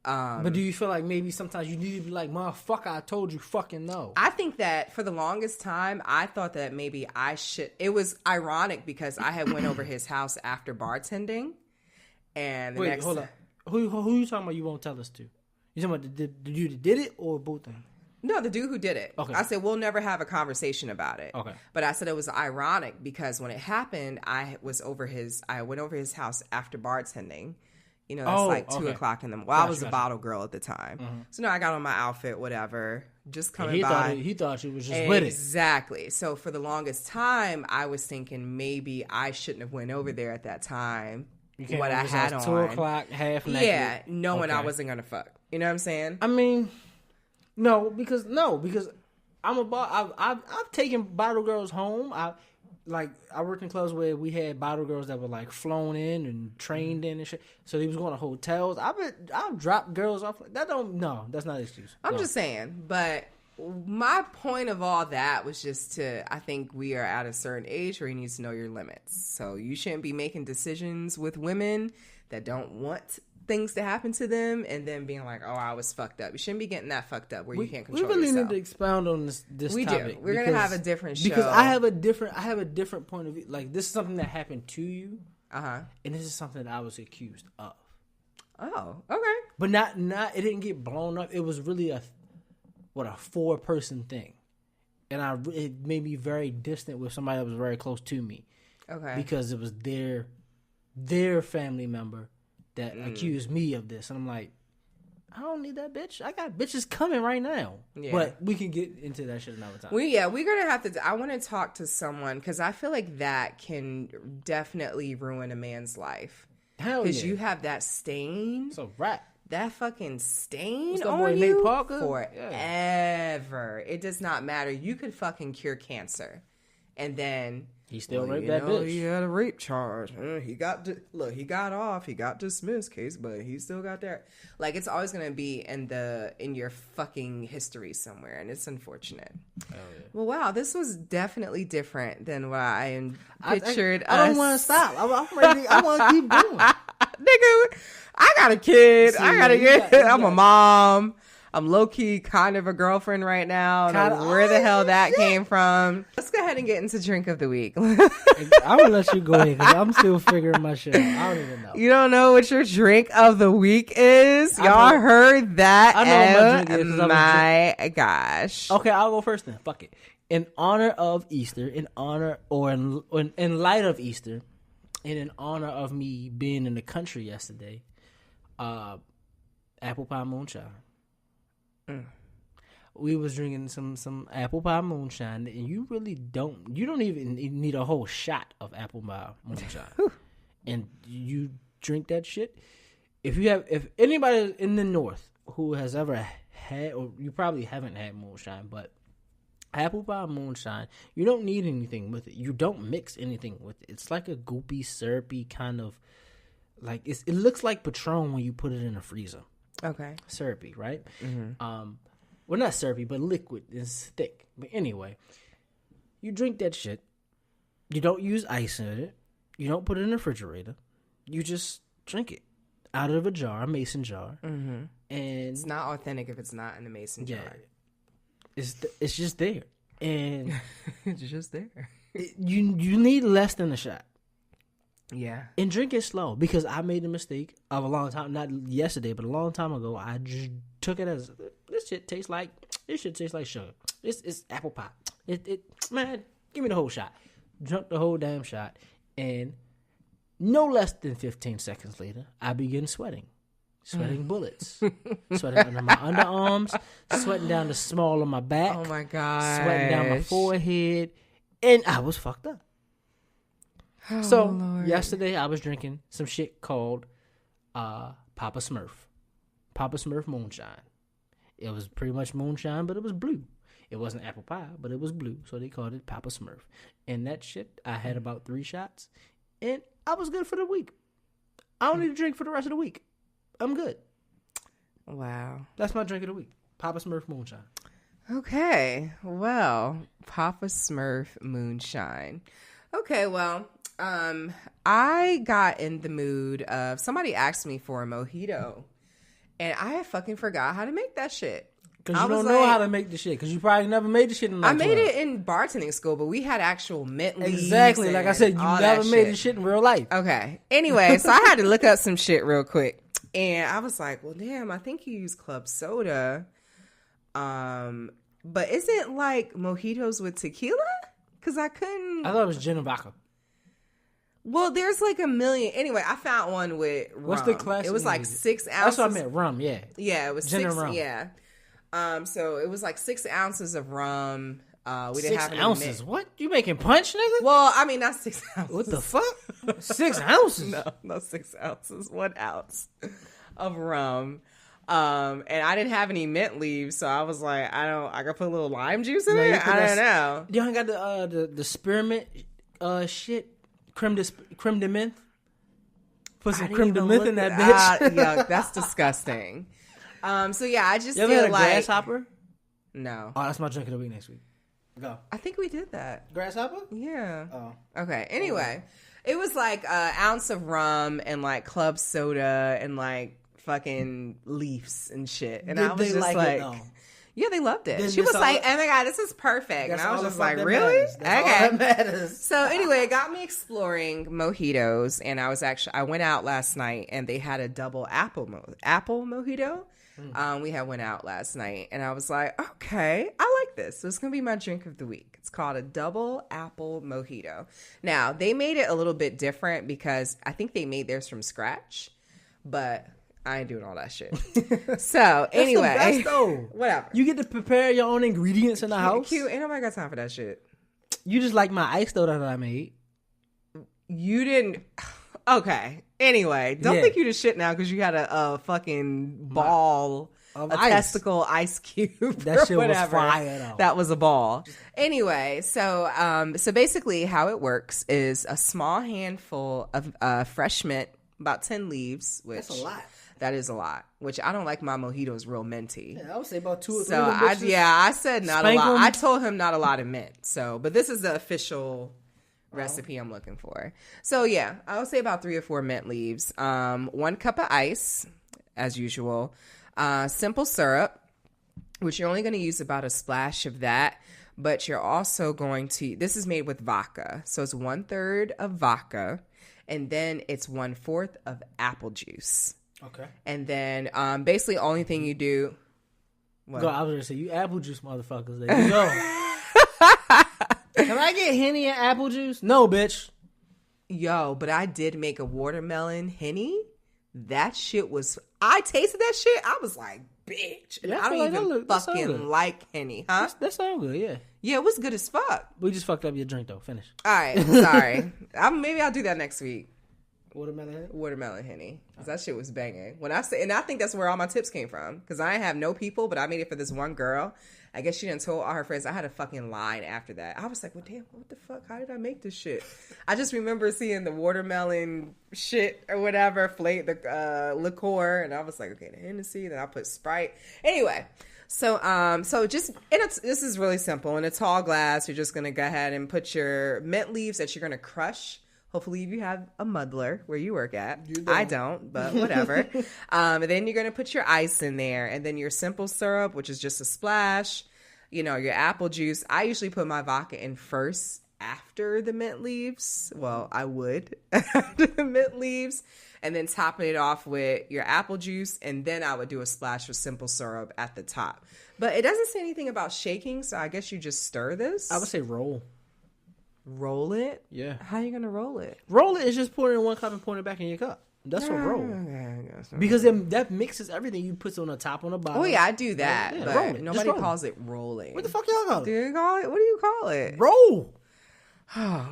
But do you feel like maybe sometimes you need to be like, motherfucker, I told you fucking no? I think that for the longest time, I thought that maybe I should. It was ironic because I had went over his house after bartending. And wait, hold up. Who you talking about you won't tell us to? You talking about the dude that did it or both things? No, the dude who did it. Okay. I said, we'll never have a conversation about it. Okay. But I said it was ironic because when it happened, I went over his house after bartending. You know, that's like 2 o'clock in the morning. Well, I was a bottle girl at the time. Mm-hmm. So, no, I got on my outfit, whatever, just coming by. He thought she was just with it. Exactly. So, for the longest time, I was thinking maybe I shouldn't have went over there at that time. What I had on. 2 o'clock, half naked. Yeah, knowing I wasn't going to fuck. You know what I'm saying? I mean, no, because I'm I've taken bottle girls home. I worked in clubs where we had bottle girls that were like flown in and trained in and shit. So they was going to hotels. I've dropped girls off. That's not an excuse. I'm just saying. But my point of all that was just I think we are at a certain age where you need to know your limits. So you shouldn't be making decisions with women that don't want things to happen to them and then being like, oh, I was fucked up. You shouldn't be getting that fucked up where you can't control yourself. We really need to expound on this we topic. Do. We're going to have a different show. Because I have a different point of view. Like, this is something that happened to you. Uh-huh. And this is something that I was accused of. Oh, okay. But not it didn't get blown up. It was really a 4-person thing. And it made me very distant with somebody that was very close to me. Okay. Because it was their family member that accuse me of this, and I'm like, I don't need that bitch. I got bitches coming right now. Yeah. But we can get into that shit another time. We're gonna have to. I want to talk to someone because I feel like that can definitely ruin a man's life. Hell yeah. Because you have that stain. It's a rat. That fucking stain What's that on boy, you Nate Parker? forever. Yeah. It does not matter. You could fucking cure cancer, and then he still raped that bitch. He had a rape charge. He got off. He got dismissed case, but he still got that. Like, it's always gonna be in your fucking history somewhere, and it's unfortunate. Oh, yeah. Well, wow, this was definitely different than what I pictured. I don't want to stop. I'm ready. I want to keep going. Nigga, I got a kid. I'm a mom. I'm low-key kind of a girlfriend right now. I don't know where the hell that came from. Let's go ahead and get into drink of the week. I'm going to let you go ahead because I'm still figuring my shit out. I don't even know. You don't know what your drink of the week is? Y'all heard that? I know what my drink is. My gosh. Okay, I'll go first then. Fuck it. In honor of Easter, in light of Easter, and in honor of me being in the country yesterday, apple pie moonshine. We was drinking some apple pie moonshine, and you don't even need a whole shot of apple pie moonshine. And you drink that shit. If anybody in the North who has ever had, or you probably haven't had moonshine, but apple pie moonshine, you don't need anything with it. You don't mix anything with it. It's like a goopy, syrupy kind of, like, it looks like Patron when you put it in a freezer. Okay. Syrupy, right? Mm-hmm. Well, not syrupy, but liquid. It's thick. But anyway, you drink that shit. You don't use ice in it. You don't put it in the refrigerator. You just drink it out of a jar, a mason jar. Mm-hmm. And it's not authentic if it's not in a mason jar. It's just there. And it's just there. You need less than a shot. Yeah. And drink it slow, because I made the mistake of a long time, not yesterday, but a long time ago. I just took it as, this shit tastes like sugar. It's apple pie. Man, give me the whole shot. Drunk the whole damn shot, and no less than 15 seconds later, I begin sweating bullets, sweating under my underarms, sweating down the small of my back. Oh my god, sweating down my forehead, and I was fucked up. Oh, so Lord. Yesterday I was drinking some shit called Papa Smurf moonshine. It was pretty much moonshine, but it was blue. It wasn't apple pie, but it was blue, so they called it Papa Smurf. And that shit, I had about 3 shots, and I was good for the week. I don't need to drink for the rest of the week. I'm good. Wow. That's my drink of the week. Papa Smurf moonshine. Okay. Well, Papa Smurf moonshine. Okay, well, I got in the mood of, somebody asked me for a mojito, and I fucking forgot how to make that shit. Because you don't know how to make the shit. Because you probably never made the shit in I made it in bartending school, but we had actual mint leaves. Exactly. Like I said, you never made the shit in real life. Okay. Anyway, so I had to look up some shit real quick. And I was like, well, damn, I think you use club soda. But isn't like mojitos with tequila? Because I couldn't. I thought it was gin and vodka. Well, there's like a million. Anyway, I found one with rum. What's the classic? It was like 6 ounces. That's what I meant, rum, yeah. Yeah, it was gin 6. And rum. Yeah. So it was like 6 ounces of rum. We didn't 6 have any ounces? mint. What? You making punch, nigga? Well, I mean, not 6 ounces. What the fuck? 6 ounces? No, 6 ounces. 1 ounce of rum. And I didn't have any mint leaves, so I was like, I could put a little lime juice in it? I don't know. You ain't got the spearmint shit? Creme de menthe? Put some creme de menthe in that bitch. Yeah, that's disgusting. So yeah, I just you ever had a grasshopper? No. Oh, that's my drink of the week next week. Go. I think we did that. Grasshopper? Yeah. Oh. Okay. Anyway, it was like an ounce of rum and like club soda and like fucking leaves and shit. And I was just like, yeah, they loved it. She was like, oh my God, this is perfect. And I was just like, really? Okay. So anyway, it got me exploring mojitos. And I went out last night and they had a double apple mojito. We went out last night and I was like, okay, I like this. So it's going to be my drink of the week. It's called a double apple mojito. Now, they made it a little bit different because I think they made theirs from scratch. but I ain't doing all that shit. So anyway, that's the best, though. Whatever. You get to prepare your own ingredients in the house. Cute. Ain't nobody got time for that shit. You just like my ice though that I made. You didn't. Okay. Anyway, don't think you the shit now because you had a fucking ball. A ice. Testicle ice cube. That shit whatever. was fire though. That was a ball. Anyway, so basically how it works is a small handful of fresh mint, about 10 leaves. Which, that's a lot. That is a lot. Which I don't like my mojitos real minty. Yeah, I would say about 2 or 3. So I said not a lot. I told him not a lot of mint. So, but this is the official recipe I'm looking for. So yeah, I would say about 3 or 4 mint leaves. 1 cup of ice, as usual. Simple syrup, which you're only going to use about a splash of that, but you're also going to, this is made with vodka. So it's 1/3 of vodka, and then it's 1/4 of apple juice. Okay. And then basically only thing you do. What? Go, I was going to say, you apple juice motherfuckers. There you go. Can I get Henny and apple juice? No, bitch. Yo, but I did make a watermelon Henny. That shit was, I tasted that shit. I was like, bitch. And I don't even fucking like Henny, huh? That sounds good, yeah. Yeah, it was good as fuck. We just fucked up your drink, though. Finish. All right, sorry. Maybe I'll do that next week. Watermelon Henny. Because that shit was banging. When I say, and I think that's where all my tips came from. Because I have no people, but I made it for this one girl. I guess she done told all her friends. I had a fucking line after that. I was like, well, damn, what the fuck? How did I make this shit? I just remember seeing the watermelon shit or whatever, the liqueur, and I was like, okay, the Hennessy. Then I put Sprite. Anyway, so just, this is really simple. In a tall glass, you're just gonna go ahead and put your mint leaves that you're gonna crush. Hopefully you have a muddler where you work at. I don't, but whatever. And then you're going to put your ice in there, and then your simple syrup, which is just a splash, your apple juice. I usually put my vodka in first after the mint leaves. Well, I would after the mint leaves, and then topping it off with your apple juice, and then I would do a splash of simple syrup at the top. But it doesn't say anything about shaking, so I guess you just stir this. I would say roll. Roll it? Yeah. How are you going to roll it? Roll it is just pouring it in one cup and pouring it back in your cup. That's what roll. Because that mixes everything. You put it on the top, on the bottom. Oh, yeah, I do that. Yeah, but roll it. Nobody calls it rolling. What the fuck y'all call it? Do you call it? What do you call it? Roll.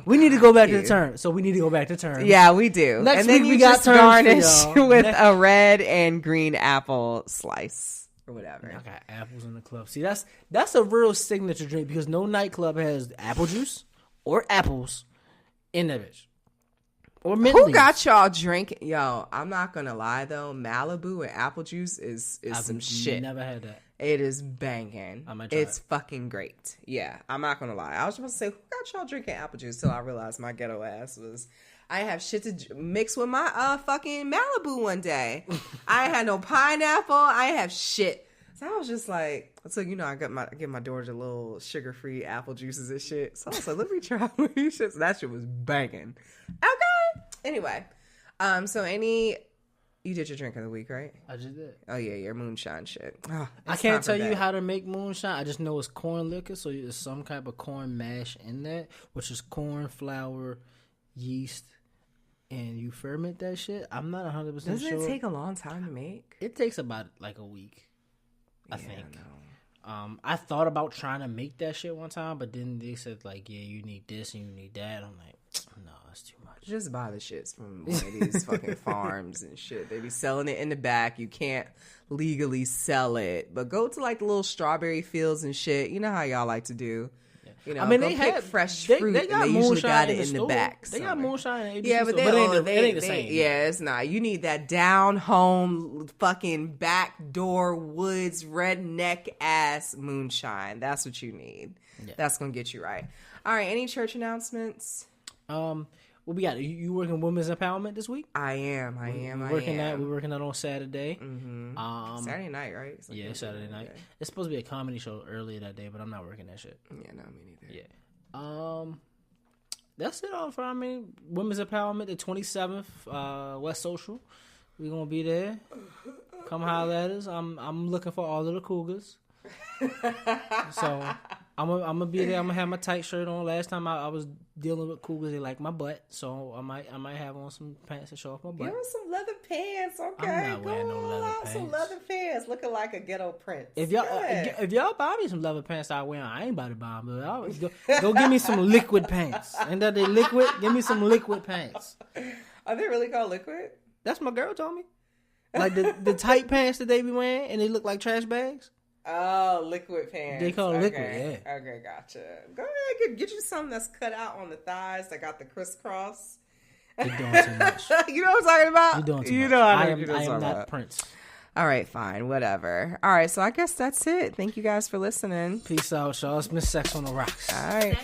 We need to go back to the term. So we need to go back to term. Yeah, we do. Next and then week you we got just terms garnish with a red and green apple slice or whatever. I got apples in the club. See, that's a real signature drink because no nightclub has apple juice or apples in that bitch. Or mint Who leaves. got y'all drinking? Yo, I'm not gonna lie though. Malibu and apple juice is some shit. Never had that. It is banging. I might try It's fucking great. Yeah, I'm not gonna lie. I was supposed to say, who got y'all drinking apple juice? Till I realized my ghetto ass was. I have shit to mix with my fucking Malibu one day. I ain't had no pineapple. I ain't have shit. So I was just like, so I get my daughter the little sugar-free apple juices and shit. So I was like, let me try these shits. That shit was banging. Okay. Anyway, you did your drink of the week, right? I just did. Oh yeah, your moonshine shit. Oh, I can't tell you how to make moonshine. I just know it's corn liquor, so there's some type of corn mash in that, which is corn, flour, yeast, and you ferment that shit. I'm not 100% sure. Doesn't it take a long time to make? It takes about like a week. I think. No. I thought about trying to make that shit one time, but then they said like, yeah, you need this and you need that. I'm like, no, that's too much. Just buy the shits from one of these fucking farms and shit. They be selling it in the back. You can't legally sell it, but go to like the little strawberry fields and shit. You know how y'all like to do. I mean, they pick fresh fruit. They got and they usually got it in the back. They got moonshine in the yeah, but it ain't the same. Yeah, it's not. You need that down home, fucking backdoor woods, redneck ass moonshine. That's what you need. Yeah. That's gonna get you right. All right. Any church announcements? What we got? You working women's empowerment this week? I am. We're working that on Saturday. Mm-hmm. Saturday night, right? Yeah, Saturday night. It's supposed to be a comedy show earlier that day, but I'm not working that shit. Yeah, no, me neither. Yeah. That's it all for women's empowerment. The 27th, West Social. We're gonna be there. Come holler at us. I'm looking for all of the cougars. So I'm gonna be there. I'm gonna have my tight shirt on. Last time I was dealing with cougars, they like my butt, so I might have on some pants to show off my butt. Give him some leather pants, okay? I'm not wearing no leather pants. Some leather pants, looking like a ghetto prince. If y'all buy me some leather pants, I wear them. I ain't about to buy them, but go give me some liquid pants. Ain't that they liquid? Give me some liquid pants. Are they really called liquid? That's my girl told me. Like the tight pants that they be wearing, and they look like trash bags. Oh, liquid pants. They call it liquid, yeah. Okay, gotcha. Go ahead, get you something that's cut out on the thighs that got the crisscross. You're doing too much. You know what I'm talking about? You're doing too much. Know I am not Prince. All right, fine, whatever. All right, so I guess that's it. Thank you guys for listening. Peace out, y'all. It's Miss Sex on the Rocks. All right.